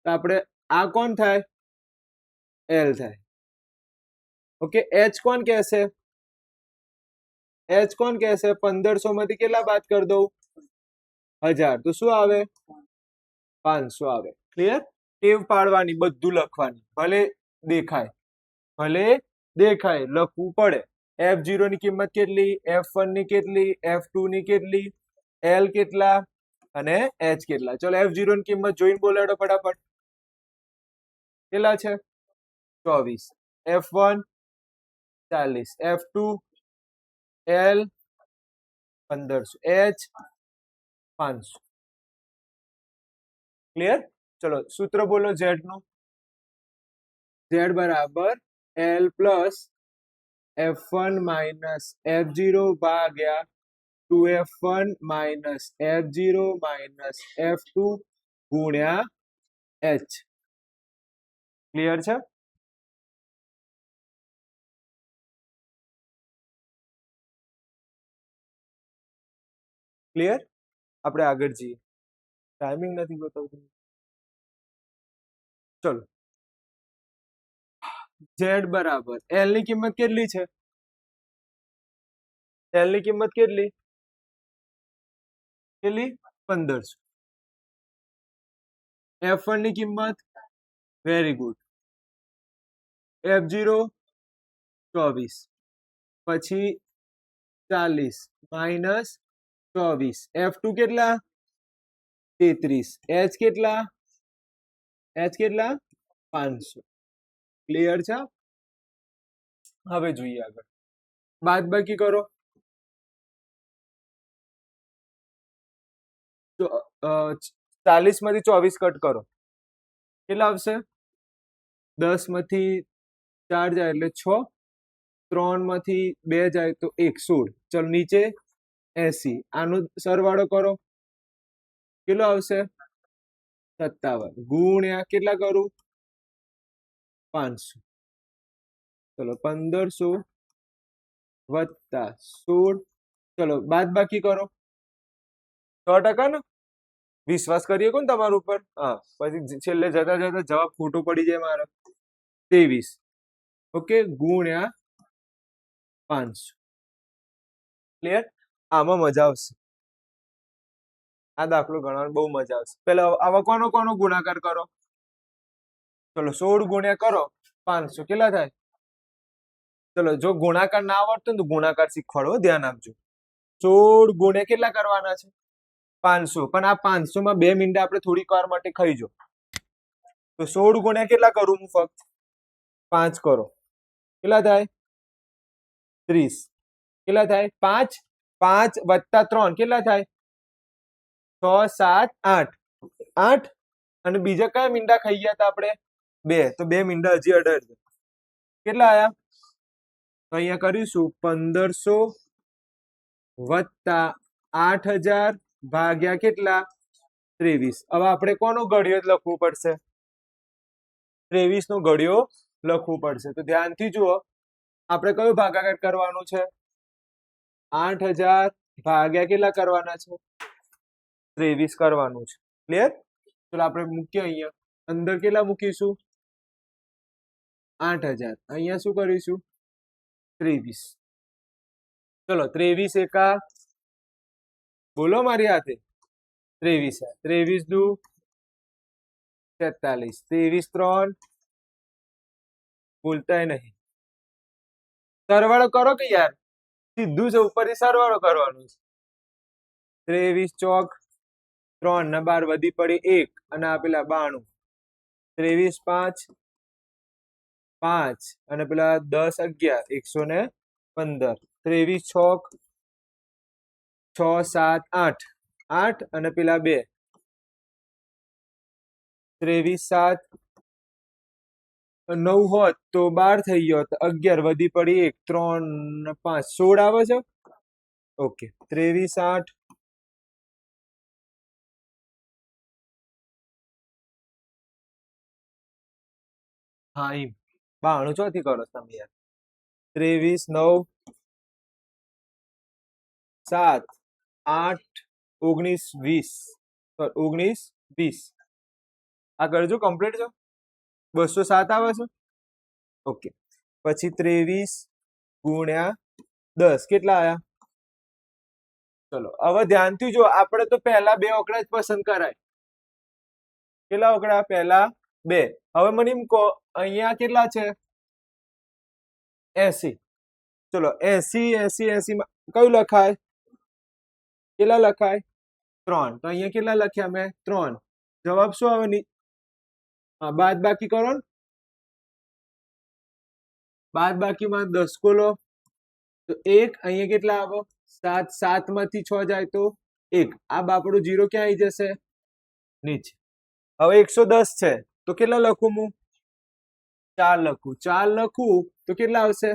તો આપણે આ કોણ થાય? L થાય. ઓકે, H કોણ કહેશે? H કોણ કહેશે? 1500 માંથી કેટલા બાદ કરી દઉં? 1000. તો શું આવે? 500 આવે. ક્લિયર? ટેવ પાડવાની, બધું લખવાની, ભલે દેખાય લખવું પડે. F0 ની કિંમત કેટલી? F1 ની કેટલી? F2 ની કેટલી? L કેટલા અને H કેટલા? ચલો F0 ની કિંમત જોઈને બોલાડો ફટાફટ. કેટલા છે? 24. F1 40, F2 L 1500, H 500. Clear? ચલો સૂત્ર બોલો Z નું. Z બરાબર L plus F1 minus F0 ભાગ્યા 2F1 minus F0 minus F2 ગુણ્યા H. ક્લિયર છે? ક્લિયર? આપણે આગળ જઈએ. ટાઈમિંગ નથી બતાવતું. ચલો Z બરાબર L ની કિંમત કેટલી છે? L ની કિંમત કેટલી? 1500. F1 ની કિંમત વેરી ગુડ. F0 24, પછી 40 માઇનસ 24. F2 કેટલા? 33. H કેટલા? 500. ક્લિયર છે? હવે જોઈએ આગળ. બાદબાકી કરો. તો 40 માંથી 24 કટ કરો. કેટલા આવશે? 10 માંથી 4 જાય એટલે 6. 3 માંથી 2 જાય તો 1, 16. ચલો નીચે 80. આનો સરવાળો કરો. કેટલો આવશે? 57 ગુણ્યા કેટલા કરું? 500. ચલો 1500 વત્તા 16. ચલો બાદબાકી કરો. 100% ને? વિશ્વાસ કરીએ કોણ તમારા ઉપર? હા, પછી છેલ્લે જતા જતા જવાબ ખોટો પડી જાય મારો. 23. ઓકે, ગુણ્યા 500. ક્લિયર? આમાં મજા આવશે. આ દાખલો ગણવાની બહુ મજા આવશે. પેલા આવા કોનો ગુણાકાર કરો. ચલો 16 ગુણ્યા કરો 500 કેટલા થાય? ચલો જો ગુણાકાર ના આવડતો ને તો ગુણાકાર શીખવાડો, ધ્યાન આપજો. 16 ગુણ્યા કેટલા કરવાના છે? 500. પણ આ 500 માં 2 મીંડા આપણે થોડીક વાર માટે ખાઈ જો. તો 16 ગુણ્યા કેટલા કરું હું? ફક્ત 5 કરો. કેટલા થાય? 30. કેટલા થાય? 5 5 વત્તા 3 કેટલા થાય? 6 7 8. 8 અને બીજા કયા મીંડા ખાઈ ગયા હતા આપણે? 2. તો 2 મીંડા હજી 18. કેટલા આયા? તો અહીંયા કરીશું 1500 વત્તા 8000 ભાગ્યા કેટલા? 23. હવે આપણે કોનો ઘડિયો લખવું પડશે? 23 નો ઘડિયો લખવું પડશે. તો ધ્યાનથી જુઓ, આપણે કયો ભાગાકાર કરવાનો છે? 8000 ભાગ્યા કેટલા કરવાના છે? 23 કરવાનું છે. ક્લિયર? ચલો આપણે મૂકીએ અહીંયા. અંદર કેટલા મૂકીશું? 8000. અહીંયા શું કરીશું? 23. ચલો 23 એકા બોલો મારી હાથે. 23 23 દુ 43 23 3 ભૂલતાય નહીં. સરવાળો કરો કે યાર, સીધું છે ઉપરથી સરવાળો કરવાનો છે. 23 ચોક 3 ને 12 વધી પડી 1 અને આ પેલા 92. 23 5 5 અને પેલા 10 11 115. 23 છોક 6 7 8 8 અને પેલા 2. 23 7 9 હોત તો 12 થઈ ગયો, 11 વધી પડી 1 3 ને 5 16 આવે છે. ઓકે 23 8 હા એમ 92 ચોથી કરો તમે યાર. 23 9 7 8 19 20 19 20 આ કરજો કમ્પ્લીટ છે. 207 આવે છે. ઓકે પછી 23 ગુણ્યા 10 કેટલા આયા? ચલો હવે ધ્યાનથી જો, આપણે તો પહેલા બે આંકડા જ પસંદ કરાય. કેટલા આંકડા? પહેલા બે. હવે મને એમ કહો અહીંયા કેટલા છે? 80. ચલો 80 80 80 માં કયું લખાય? કેટલા લખાય? 3. તો અહીંયા કેટલા લખ્યા મેં? 3. જવાબ શું આવે? હા બાદ બાકી કરો ને. બાદ બાકીમાં 10 કો લો તો 1. અહીંયા કેટલા આવે? 7. 7 માંથી 6 જાય તો 1. આ બાપડો 0 ક્યાં આવી જશે? નીચે. હવે 110 છે તો કેટલા લખું હું? 4 લખું. 4 લખું તો કેટલા આવશે?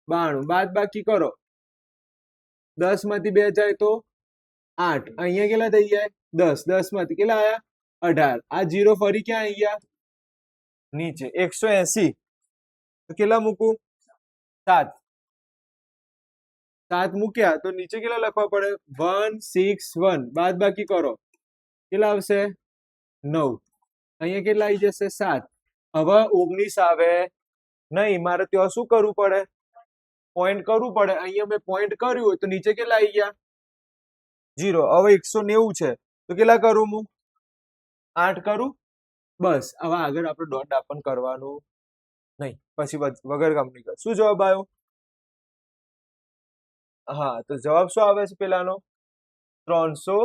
92. બાદ બાકી કરો. 10 માંથી 2 જાય તો 8. અહીંયા કેટલા થઈ જાય? 10. 10 માંથી કેટલા આયા? 18. આ 0 ફરી ક્યાં આવી ગયા? નીચે. 180 તો કેટલા મૂકું? 7. 7 મૂક્યા તો નીચે કેટલા લખવા પડે? 1 6 1. બાદ બાકી કરો કેટલા આવશે? 9. અહીંયા કેટલા આવી જશે? 7. હવે 19 આવે નહીં, મારે ત્યાં શું કરવું પડે? પોઈન્ટ કરવું પડે. અહીંયા મેં પોઈન્ટ કર્યું તો નીચે કેટલા આવી ગયા? 0. હવે 190 છે તો કેટલા કરું હું? 8 કરું. બસ હવે આગળ આપણે ડોટ આપણ કરવાનું નહીં, પછી વગર કામની કર. શું જવાબ આવ્યો? હા તો જવાબ શું આવે છે પેલાનો? 300.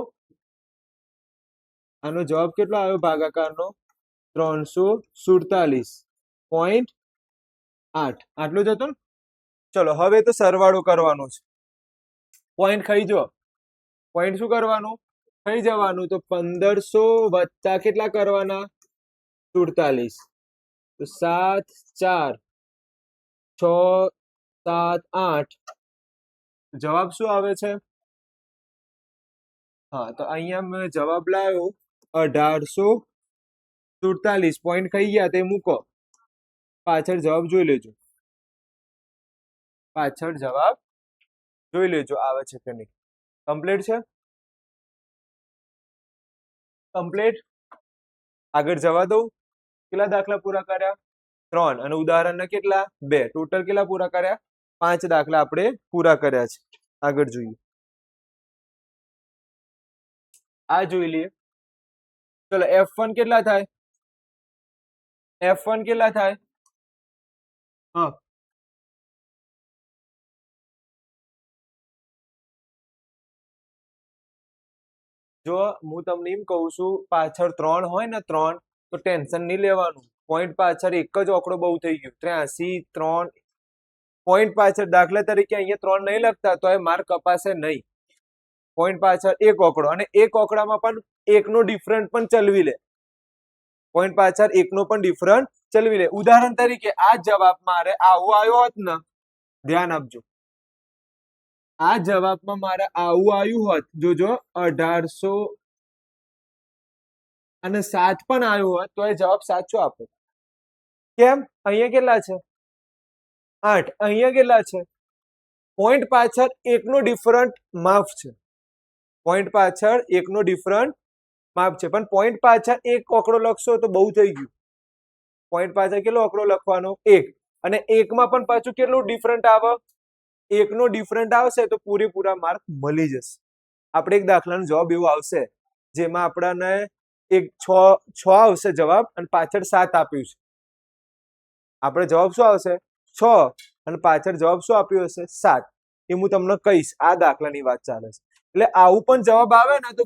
આનો જવાબ કેટલો આવ્યો ભાગાકારનો? 347.8. આટલું જ હતું ને? ચલો હવે તો સરવાળો કરવાનો છે. પોઈન્ટ ખાઈ જો. પોઈન્ટ શું કરવાનું? ખાઈ જવાનું. તો 1500 વત્તા કેટલા કરવાના? 47. તો 7 4 6 7 8. જવાબ શું આવે છે? હા તો અહીંયા મેં જવાબ લાવ્યો 1847. પોઈન્ટ ખાઈ ગયા તે મૂકો. પાછળ જવાબ જોઈ લેજો. પાછળ જવાબ જોઈ લેજો આવે છે કે નહીં. કમ્પ્લીટ છે? કમ્પ્લીટ. આગળ જવા દઉં. કેટલા દાખલા પૂરા કર્યા? 3. અને ઉદાહરણના કેટલા? 2. ટોટલ કેટલા પૂરા કર્યા? 5 દાખલા આપણે પૂરા કર્યા છે. આગળ જોઈએ. આ જોઈ લઈએ. ચલો F1 કેટલા થાય? F1 કેટલા થાય? હા જો હું તમને એમ કહું છું, પાછળ 3 હોય ને 3 તો ટેન્શન નહીં લેવાનું. પોઈન્ટ પાછળ એક જ આંકડો બહુ થઈ ગયો. 83 3 પોઈન્ટ પાછળ દાખલા તરીકે અહીંયા 3 નહીં લખતા તો એ માર્ક કપાશે નહીં. પોઈન્ટ પાછળ એક આંકડો, અને એક આંકડામાં પણ એકનો ડિફરન્ટ પણ ચલવી લે. પોઈન્ટ પાછળ એકનો પણ ડિફરન્ટ ચલવી લે. ઉદાહરણ તરીકે આ જવાબ મારે આવો આવ્યો હોત ને, ધ્યાન આપજો, આ જવાબમાં મારે આવું આવ્યું હોત, જોજો 1807 પણ આવ્યો હોત તો એ જવાબ સાચો આપો. કેમ? અહીંયા કેટલા છે? 8. અહીંયા કેટલા છે? પોઈન્ટ પાછળ એકનો ડિફરન્ટ માફ છે. પોઈન્ટ પાછળ એકનો ડિફરન્ટ માફ છે, પણ પોઈન્ટ પાછળ એક આંકડો લખશો તો બહુ થઈ ગયું. પોઈન્ટ પાછળ કેટલો આંકડો લખવાનો? 1. અને એકમાં પણ પાછું કેટલું ડિફરન્ટ આવે? એકનો ડિફરન્ટ આવશે તો પૂરેપૂરા માર્ક મળી જશે. આપણે એક દાખલાનો જવાબ એવો આવશે જેમાં આપણને એક 6 આવશે જવાબ અને પાછળ 7 આપ્યું છે. આપણે જવાબ શું આવશે 6 અને પાછળ જવાબ શું આપ્યું હશે 7. એ હું તમને કહીશ. આ દાખલાની વાત ચાલે છે. એટલે આવું પણ જવાબ આવે ને તો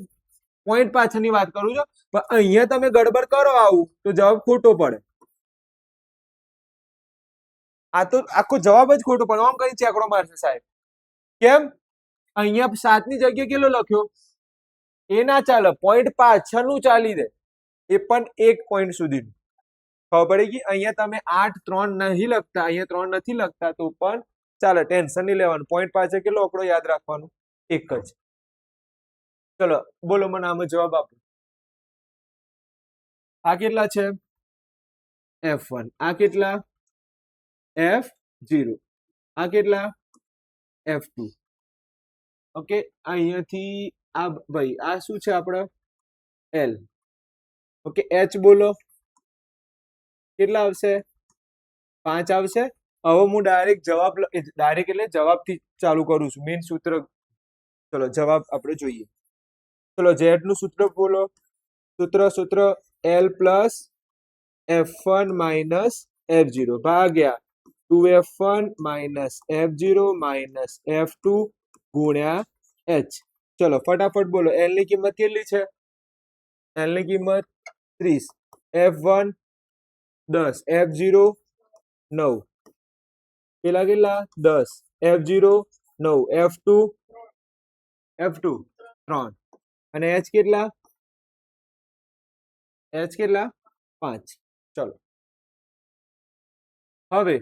પોઈન્ટ પાછળની વાત કરું છું, પણ અહીંયા તમે ગડબડ કરો આવું તો જવાબ ખોટો પડે. આ તો આખો જવાબ જ ખોટો પડે. આમ કરી ચેકડો મારશે સાહેબ. કેમ? અહીંયા 7 ની જગ્યાએ કેટલો લખ્યો? એ ના ચાલે, પોઈન્ટ પાછળનું ચાલી દે, એ પણ 1 પોઈન્ટ સુધીનું. ખબર પડી ગઈ? અહીંયા તમે 8 3 નહીં લખતા, અહીંયા 3 નથી લખતા તો પણ ચાલે, ટેન્શન નહીં લેવાનું. પોઈન્ટ પાછળ કેટલો આંકડો યાદ રાખવાનો? 1 જ. ચલો બોલો, મને આમાં જવાબ આપો. આ કેટલા છે? F1. આ કેટલા? F0. આ કેટલા? F2. ઓકે, અહીંયાથી આ ભાઈ આ શું છે આપણે? L. ઓકે, H બોલો. કેટલા આવશે? 5 આવશે. હવે હું ડાયરેક્ટ એટલે જવાબથી ચાલુ કરું છું, મેઇન સૂત્ર. ચલો જવાબ આપણે જોઈએ. ચલો Z નું સૂત્ર બોલો. સૂત્ર L plus F1 minus F0 ભાગ્યા 2F1 minus F0 minus F2 ગુણ્યા H. ચલો ફટાફટ બોલો. L ની કિંમત કેટલી છે? L ની કિંમત 30, F1 10, F0 9, પેલા કેટલા? 10, F0 9, F2 3 અને H કેટલા? H કેટલા? 5. ચલો હવે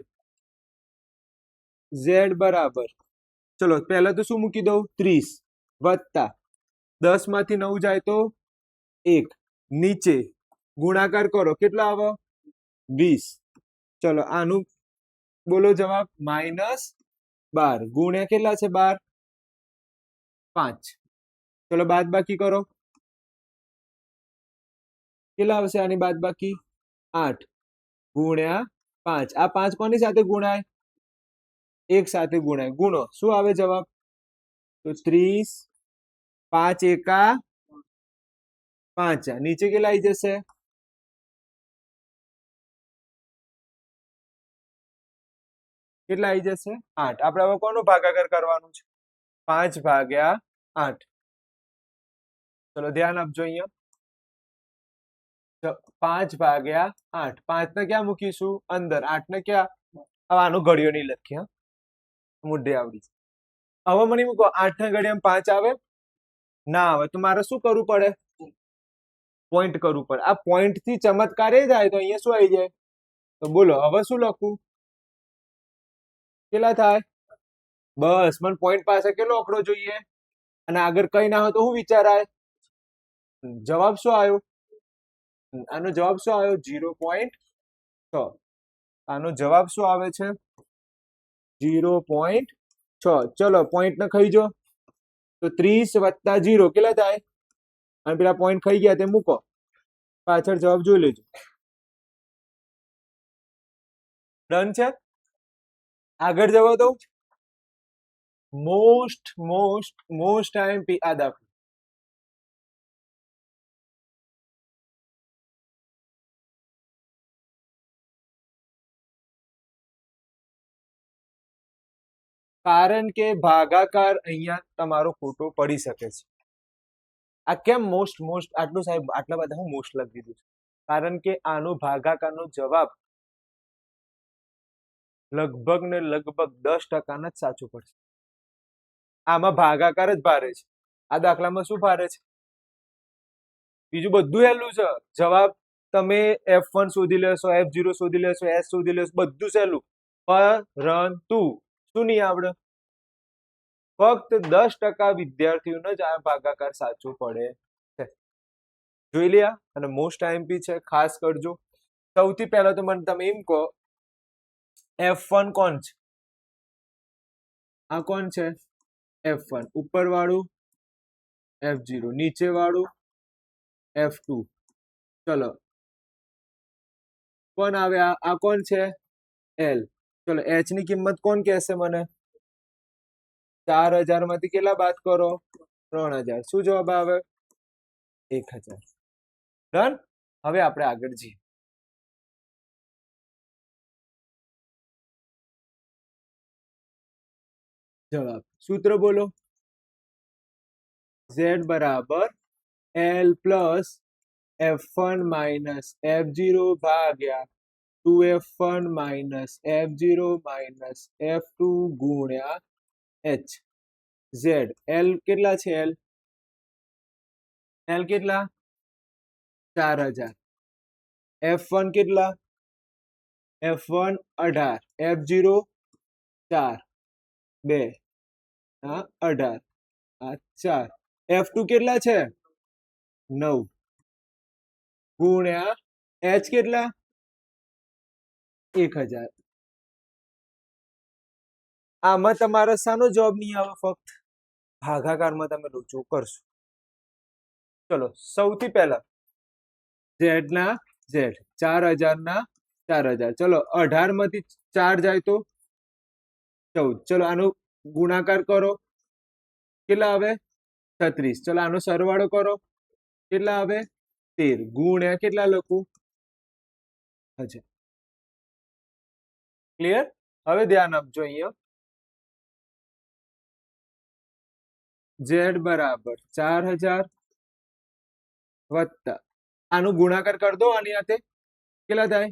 Z બરાબર, ચલો પહેલા તો શું મૂકી દઉં? 30 વત્તા 10 માંથી 9 જાય તો 1, નીચે ગુણાકાર કરો, કેટલા આવે? 20. ચલો આનું બોલો જવાબ. માઇનસ 12 ગુણ્યા કેટલા છે? 12, 5. ચલો બાદ બાકી કરો, કેટલા આવશે આની બાદ બાકી? 8 ગુણ્યા 5. આ 5 કોની સાથે ગુણાય? 1 સાથે ગુણાય. ગુણો, શું આવે જવાબ? તો 30, 5 એકા 5, નીચે કેટલા આવી જશે? કેટલા આવી જશે? 8. આપણે હવે કોનો ભાગાકાર કરવાનું છે? 5 ભાગ્યા 8. ચલો ધ્યાન આપજો અહીંયા. 5 ભાગ્યા 8. 5 ને ક્યાં મૂકીશું? અંદર. 8 ને ક્યાં? હવે આનો ઘડિયો નહીં લખીએ, મુદ્દે આવડી. હવે મને મૂકો, 8 ના ઘડિયામાં 5 આવે? ના આવે. તો મારે શું કરવું પડે? પોઈન્ટ કરવું પડે. આ પોઈન્ટ થી ચમત્કાર એ જાય તો અહીંયા શું આવી જાય? તો બોલો હવે શું લખું? કેટલા થાય? બસ, મને પોઈન્ટ પાસે કેટલો આંકડો જોઈએ? અને આગળ કઈ ના હોય તો શું વિચારાય? જવાબ શું આવ્યો? આનો જવાબ શું આવ્યો? 0.6. આનો જવાબ શું આવે છે? 0.6. ચલો પોઈન્ટ ને ખાઈ જો તો 30 વત્તા 0 કેટલા થાય? અને પેલા પોઈન્ટ ખાઈ ગયા તે મૂકો, પાછળ જવાબ જોઈ લેજો. ડન છે? આગળ જવા દઉં. મોસ્ટ IMP આ દાખલો. કારણ કે ભાગાકાર અહીંયા તમારો ખોટો પડી શકે છે. આ કેમ મોસ્ટ આટલું સાહેબ? આટલા બધા હું મોસ્ટ લખી દીધું છે કારણ કે આનો ભાગાકારનો જવાબ લગભગ ને લગભગ 10% જ સાચું પડશે. આમાં ભાગાકાર જ ભારે છે. આ દાખલામાં શું ભારે છે? બીજું બધું સહેલું છે. જવાબ તમે F1 શોધી લેશો, F0 શોધી લેશો, S શોધી લેશો, બધું સહેલું. પરંતુ શું નહીં આવડે? ફક્ત 10% વિદ્યાર્થીઓને જ આ ભાગાકાર સાચું પડે છે. જોઈ લ્યા. અને મોસ્ટ IMP છે, ખાસ કરજો. સૌથી પહેલા તો મને તમે એમ કહો, F1 કોણ છે? આ કોણ છે? F1. ઉપર વાળું F0, નીચે વાળું F2. ચલો કોણ આવે? આ કોણ છે? L. ચલો H ની કિંમત કોણ કહેશે મને? 4000 માંથી કેટલા બાદ કરો? 3000. શું જવાબ આવે? 1000. ડન. હવે આપણે આગળ જઈએ. જવાબ સૂત્ર બોલો. z બરાબર l plus f1 minus f0 ભાગ્યા 2f1 minus f0 minus f2 ગુણ્યા h. z l કેટલા છે? l કેટલા? 4000. f1 કેટલા? f1 18, f0 4 2 18 4, f2 કેટલા છે? 9 ગુણ્યા h કેટલા? 1000. આમાં તમારો શાનો જવાબ નહીં આવે? ફક્ત ભાગાકારમાં તમે લોચો કરશો. ચલો સૌથી પહેલા z ના z 4000 ના 4000. ચલો 18 માંથી 4 જાય તો 14. ચલો આનો ગુણાકાર કરો, કેટલા આવે? 36. ચલો આનો સરવાળો કરો, કેટલા આવે? 13 ગુણ્યા કેટલા લખું? 1000. ક્લિયર? હવે ધ્યાન આપજો. અહીંયા z બરાબર 4000 વત્તા આનું ગુણાકાર કરી દો આની સાથે, કેટલા થાય?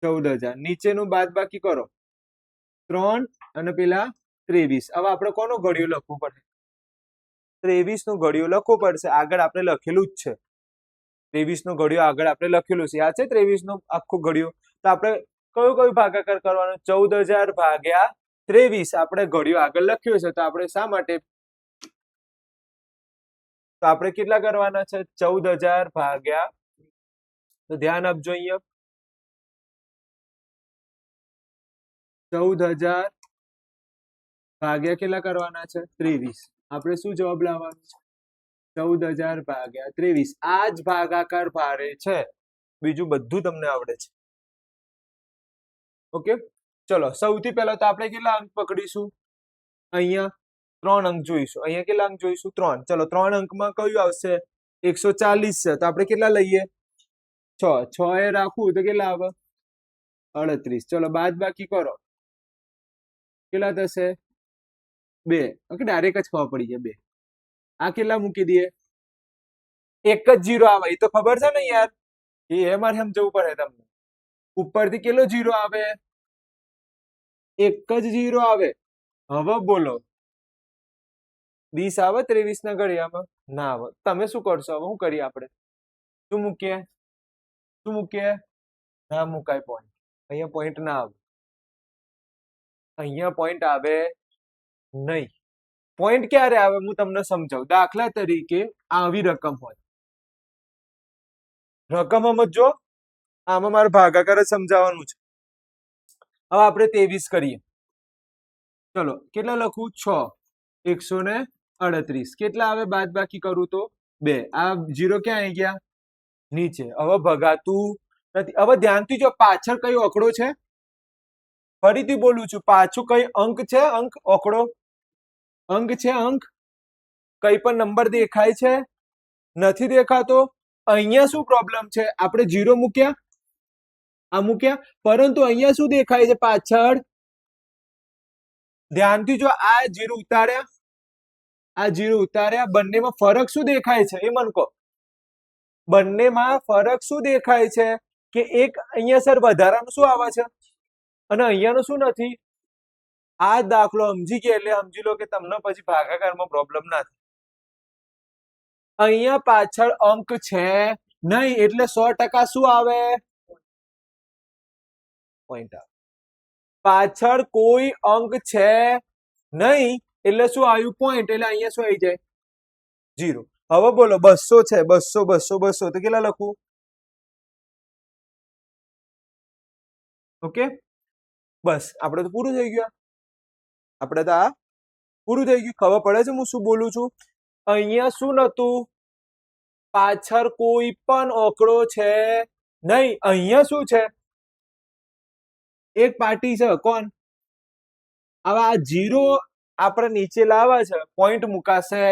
14000. નીચેનું બાદ બાકી કરો, 3 અને પેલા 23. હવે આપણે કોનો ઘડિયો લખવું પડે? 23 નો ઘડિયો લખવો પડશે. આગળ આપણે લખેલું જ છે 23 નો ઘડિયો, આગળ આપણે લખેલું છે. યાદ છે 23 નો આખો ઘડિયો? તો આપણે કયો ભાગાકાર કરવાનો? 14000 ભાગ્યા 23. આપણે ઘડિયો આગળ લખ્યો છે, તો આપણે શા માટે? તો આપણે કેટલા કરવાના છે? 14000 ભાગ્યા, તો ધ્યાન આપજો અહીંયા, 14000 ભાગ્યા કેટલા કરવાના છે? 23. આપણે શું જવાબ લાવવાનો છે? 14000 ભાગ્યા 23. આ જ ભાગાકાર ભારે છે, બીજું બધું તમને આવડે છે. ઓકે, ચલો સૌથી પહેલા તો આપણે કેટલા અંક પકડીશું? અહીંયા 3 અંક જોઈશું. અહીંયા કેટલા અંક જોઈશું? 3. ચલો 3 અંકમાં કયું આવશે? 140 છે, તો આપણે કેટલા લઈએ? 6. 6 એ રાખવું તો કેટલા આવે? 38. ચલો બાદ બાકી કરો, કેટલા થશે? 2. ઓકે, ડાયરેક્ટ જ ખબર પડી જાય 2. આ કેટલા મૂકી દઈએ? એક જ 0 આવે, એ તો ખબર છે ને યાર, એ મારે સમજવું પડે તમને. ઉપરથી કેટલો 0 આવે? એક જ 0 આવે. હવે બોલો, 20 આવે 23 ના ઘડિયામાં? ના આવે. તમે શું કરશો? હવે શું કરીએ આપણે? શું મૂકીએ? શું મૂકીએ? ના મુકાય પોઈન્ટ. અહીંયા પોઈન્ટ ના આવે, અહીંયા પોઈન્ટ આવે નહીં. પોઈન્ટ ક્યારે આવે હું તમને સમજાવું. દાખલા તરીકે આવી રકમ હોય, રકમ સમજો, આમાં મારે ભાગાકાર જ સમજાવવાનું છે. હવે આપણે 23 કરીએ. ચલો કેટલા લખું? 6. 138. કેટલા આવે બાદ બાકી કરું તો? 2. આ 0 ક્યાં આવી ગયા? નીચે. હવે ભગાતું નથી. હવે ધ્યાનથી જો, પાછળ કયો આંકડો છે? ફરીથી બોલું છું, પાછું કઈ અંક છે? અંક, આંકડો, અંક છે? અંક કઈ પણ નંબર દેખાય છે? નથી દેખાતો. અહીંયા શું પ્રોબ્લેમ છે? આપણે 0 મૂક્યા, આ મૂક્યા, પરંતુ અહીંયા શું દેખાય છે પાછળ? ધ્યાનથી જો, આ 0 ઉતાર્યા, આ 0 ઉતાર્યા, બંનેમાં ફરક શું દેખાય છે? એ મને કહો. બંનેમાં ફરક શું દેખાય છે? કે એક અહીંયા સર વધારાનું શું આવે છે અને અહીંયાનું શું નથી. આ દાખલો સમજી ગયા એટલે સમજી લો કે તમને પછી ભાગાકારમાં પ્રોબ્લેમ ના થાય. અહીંયા પાછળ અંક છે નહીં, એટલે 100% શું આવે? પોઈન્ટ આવે. પાછળ કોઈ અંક છે નહીં એટલે શું આવ્યું? પોઈન્ટ. એટલે અહીંયા શું આવી જાય? 0. હવે બોલો, 200 છે, 200 200 200, તો કેટલા લખું? ઓકે, બસ આપણે તો પૂરું થઈ ગયું. આપણે તો આ પૂરું થઈ ગયું. ખબર પડે છે હું શું બોલું છું? અહીંયા શું નતું? પાછળ કોઈ પણ આંકડો છે નહીં. અહીંયા શું છે? એક પાર્ટી છે. કોણ? હવે આ 0 આપણે નીચે લાવવા છે, પોઈન્ટ મુકાશે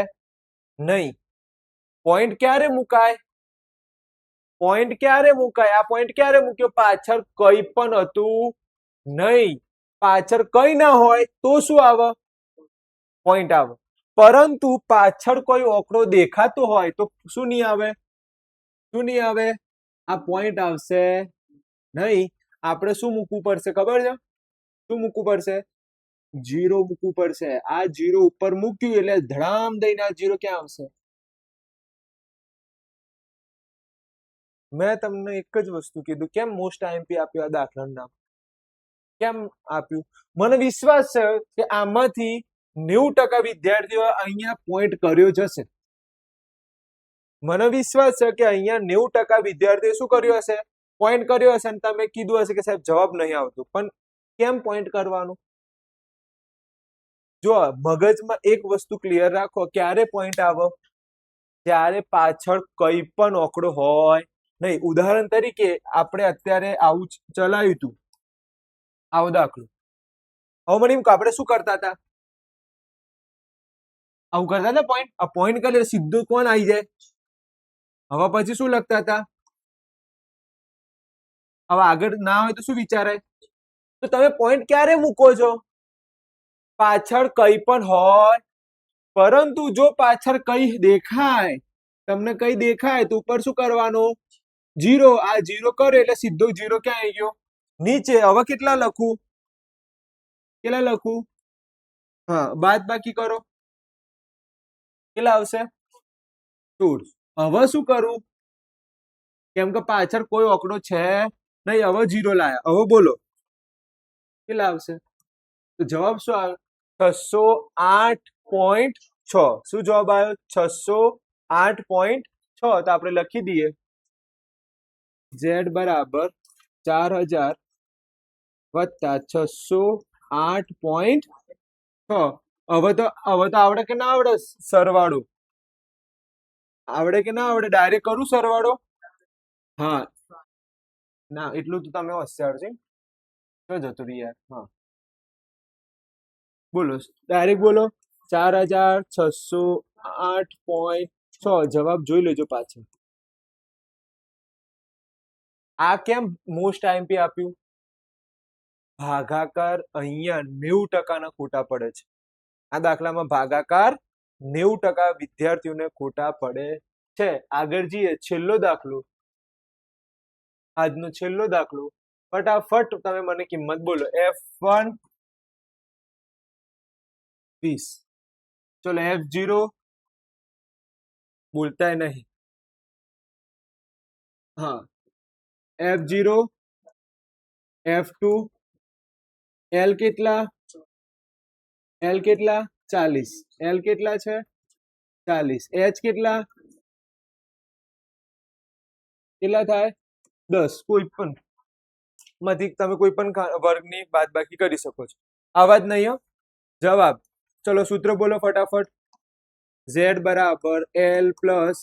નહીં. પોઈન્ટ ક્યારે મુકાય? પોઈન્ટ ક્યારે મુકાય? આ પોઈન્ટ ક્યારે મૂક્યો? પાછળ કઈ પણ હતું નહીં. પાછળ કઈ ના હોય તો શું આવે? પોઈન્ટ આવે. પરંતુ પાછળ કોઈ ઓકડો દેખાતો હોય તો શું નહીં આવે? શું નહીં આવે? આ પોઈન્ટ આવશે નહીં. આપણે શું મૂકવું પડશે ખબર છે? શું મૂકવું પડશે? જીરો મૂકવું પડશે. આ જીરો ઉપર મૂક્યું એટલે ધડામ દઈને આ જીરો ક્યાં આવશે? મેં તમને એક જ વસ્તુ કીધું. કેમ મોસ્ટ આઈએમપી આપ્યું આ દાખલાનું નામ? કેમ આપ્યું? મને વિશ્વાસ છે કે આમાંથી 90% વિદ્યાર્થીઓ અહીંયા પોઈન્ટ કર્યો જશે. મને વિશ્વાસ છે કે અહીંયા 90% વિદ્યાર્થીઓ શું કર્યું હશે? પોઈન્ટ કર્યો હશે. અને તમે કીધું હશે કે સાહેબ જવાબ નહીં આવતું. પણ કેમ પોઈન્ટ કરવાનું? જો મગજમાં એક વસ્તુ ક્લિયર રાખો. ક્યારે પોઈન્ટ આવે? ત્યારે પાછળ કઈ પણ ઓકડો હોય નહીં. ઉદાહરણ તરીકે આપણે અત્યારે આવું ચલાવ્યું હતું, આવો દાખલો. હવે મને એમ કે આપણે શું કરતા હતા? આવું કરતા હતા પોઈન્ટ. આ પોઈન્ટ કરે સીધું કોણ આવી જાય? હવે પછી શું લખતા હતા? હવે આગળ ના હોય તો શું વિચારાય? તો તમે પોઈન્ટ ક્યારે મૂકો છો? પાછળ કઈ પણ હોય. પરંતુ જો પાછળ કઈ દેખાય, તમને કઈ દેખાય તો ઉપર શું કરવાનું? જીરો. આ જીરો કરો એટલે સીધો જીરો ક્યાં આવી ગયો? નીચે. હવે કેટલા લખું? કેટલા લખું? હા, બાદ બાકી કરો. કેટલા આવશે? 16. હવે શું કરું? કેમ કે પાછળ કોઈ ઓકડો છે નહીં. હવે જીરો લાયા. હવે બોલો કેટલા આવશે? તો જવાબ શું આવે? 608.6. શું જવાબ આવ્યો? 608.6. તો આપણે લખી દઈએ z બરાબર 4000 વત્તા 608.6. હવે તો આવડે કે ના આવડે સરવાળો? આવડે કે ના આવડે? ડાયરેક્ટ કરું સરવાળો? હા ના, એટલું તો તમે હોશિયાર છે. શું જતું રહી યાર? હા બોલો, ડાયરેક્ટ બોલો. 4608.6. જવાબ જોઈ લેજો પાછળ. આ કેમ મોસ્ટ આઈએમપી આપ્યું? ભાગાકાર અહીંયા 90% ખોટા પડે છે. આ દાખલામાં ભાગાકાર 90% વિદ્યાર્થીઓને ખોટા પડે છે. આગળ જઈએ. છેલ્લો દાખલો, આજનો છેલ્લો દાખલો. ફટાફટ તમે મને કિંમત બોલો. F1 20. ચલો F0 બોલતા નહીં. હા, F0, F2, L કેટલા? L કેટલા? 40. L કેટલા છે? 40. H કેટલા? કેટલા થાય? 10. કોઈ પણ માંથી તમે કોઈ પણ વર્ગની બાદબાકી કરી શકો છો. આવા જ નહીં હો જવાબ. ચલો સૂત્ર બોલો ફટાફટ. Z બરાબર L plus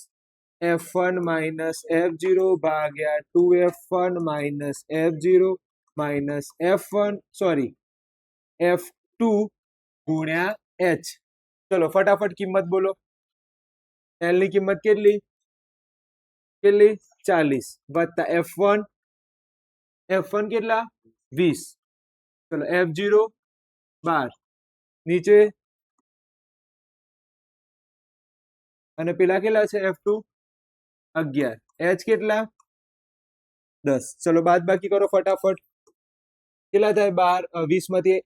F1 minus F0 ભાગ્યા 2F1 minus F0 minus F1 sorry F2 ગુણ્યા H. ચલો ફટાફટ કિંમત બોલો. L ની કિંમત કેટલી? કેટલી? 40 વત્તા F1 કેટલા? 20. ચલો F0 12. નીચે અને પેલા કેટલા છે? F2 11. H કેટલા? 10. ચલો બાદ બાકી કરો ફટાફટ. કેટલા થાય? 12 20 માંથી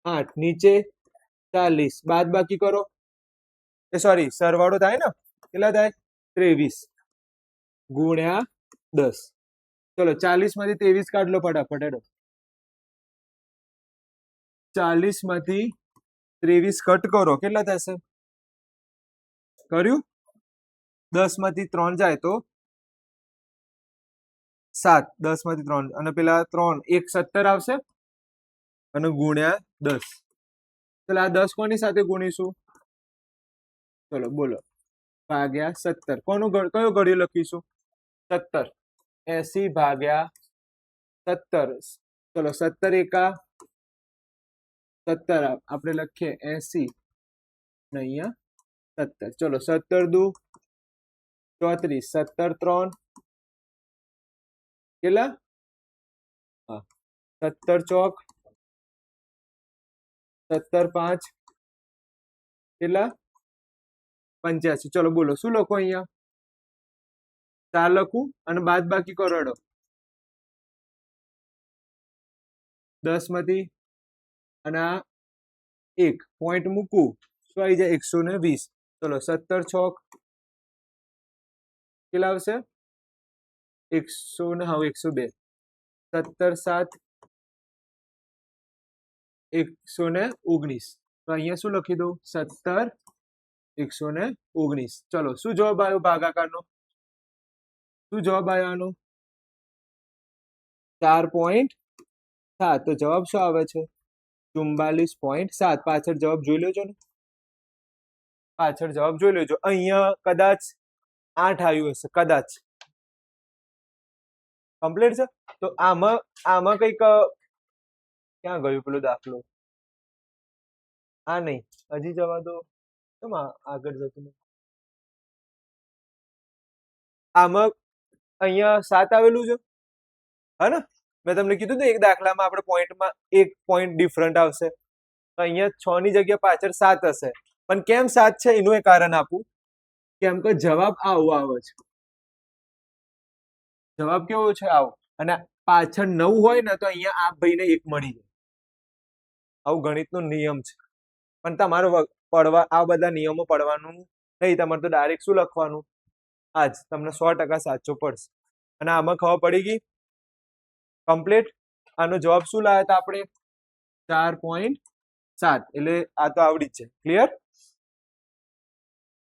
8 નીચે 40. બાદ બાકી કરો. સોરી સરવાળો થાય ને. કેટલા થાય? 23 ગુણ્યા 10. ચલો 40 માંથી 23 કાઢ લો ફટાફટ. હેડો 40 માંથી 23 કટ કરો. કેટલા થશે? કર્યું? 10 માંથી 3 જાય તો 7. 10 માંથી 3 અને પેલા 3 એક 17 આવશે અને ગુણ્યા 10. ચલો આ 10 કોની સાથે ગુણીશું? ચલો બોલો. ભાગ્યા 17. કોનું કયો ઘડિયો લખીશું? 17. 80 ભાગ્યા 17. ચલો 17 એકા 17. આપણે લખીએ 80 ને અહીંયા 17. ચલો 17 દુ 34. 17 3 કેટલા? હા, 17 ચોક 17 5 કેટલા? 85. ચલો બોલો શું લખો અહીંયા? 4 લખું અને બાદ બાકી કરો હેડો. 10 માંથી અને આ 1 પોઈન્ટ મૂકું શું આવી જાય? 120. ચલો 17 ચોક કેટલા આવશે? 102. 17 7 119. તો અહીંયા શું લખી દઉં? 17 119. ચલો શું જવાબ આવ્યો ભાગાકારનો? શું જવાબ આવ્યો આનો? 4.7. તો જવાબ શું આવે છે? 44.7. પાછળ જવાબ જોઈ લેજો ને, પાછળ જવાબ જોઈ લેજો. અહીંયા કદાચ 8 આવ્યું હશે, કદાચ. કમ્પ્લીટ છે. તો આમાં કઈક ક્યાં ગયું પેલો દાખલો? આ નહીં, હજી જવા દો. કેમ આગળ જતું નથી? આમાં અહીંયા 7 આવેલું છે, હા ને? મેં તમને કીધું ને એક દાખલામાં આપણે પોઈન્ટમાં 1 પોઈન્ટ ડિફરન્ટ આવશે. તો અહીંયા 6 ની જગ્યા પાછળ 7 હશે. પણ કેમ 7 છે એનું એક કારણ આપું. કેમ કે જવાબ આવો આવે છે. જવાબ કેવો છે? આવો. અને પાછળ 9 હોય ને તો અહીંયા આ ભાઈને 1 મળી જાય. આવું ગણિતનો નિયમ છે. પણ તમારે પડવા આ બધા નિયમો પડવાનું નહીં. તમારે તો ડાયરેક્ટ શું લખવાનું? આજ તમને 100% સાચો પડશે. અને આમાં ખબર પડી ગઈ કમ્પ્લીટ. આનો જવાબ શું લાવ્યા હતા આપણે? 4.7. એટલે આ તો આવડી જ છે. ક્લિયર?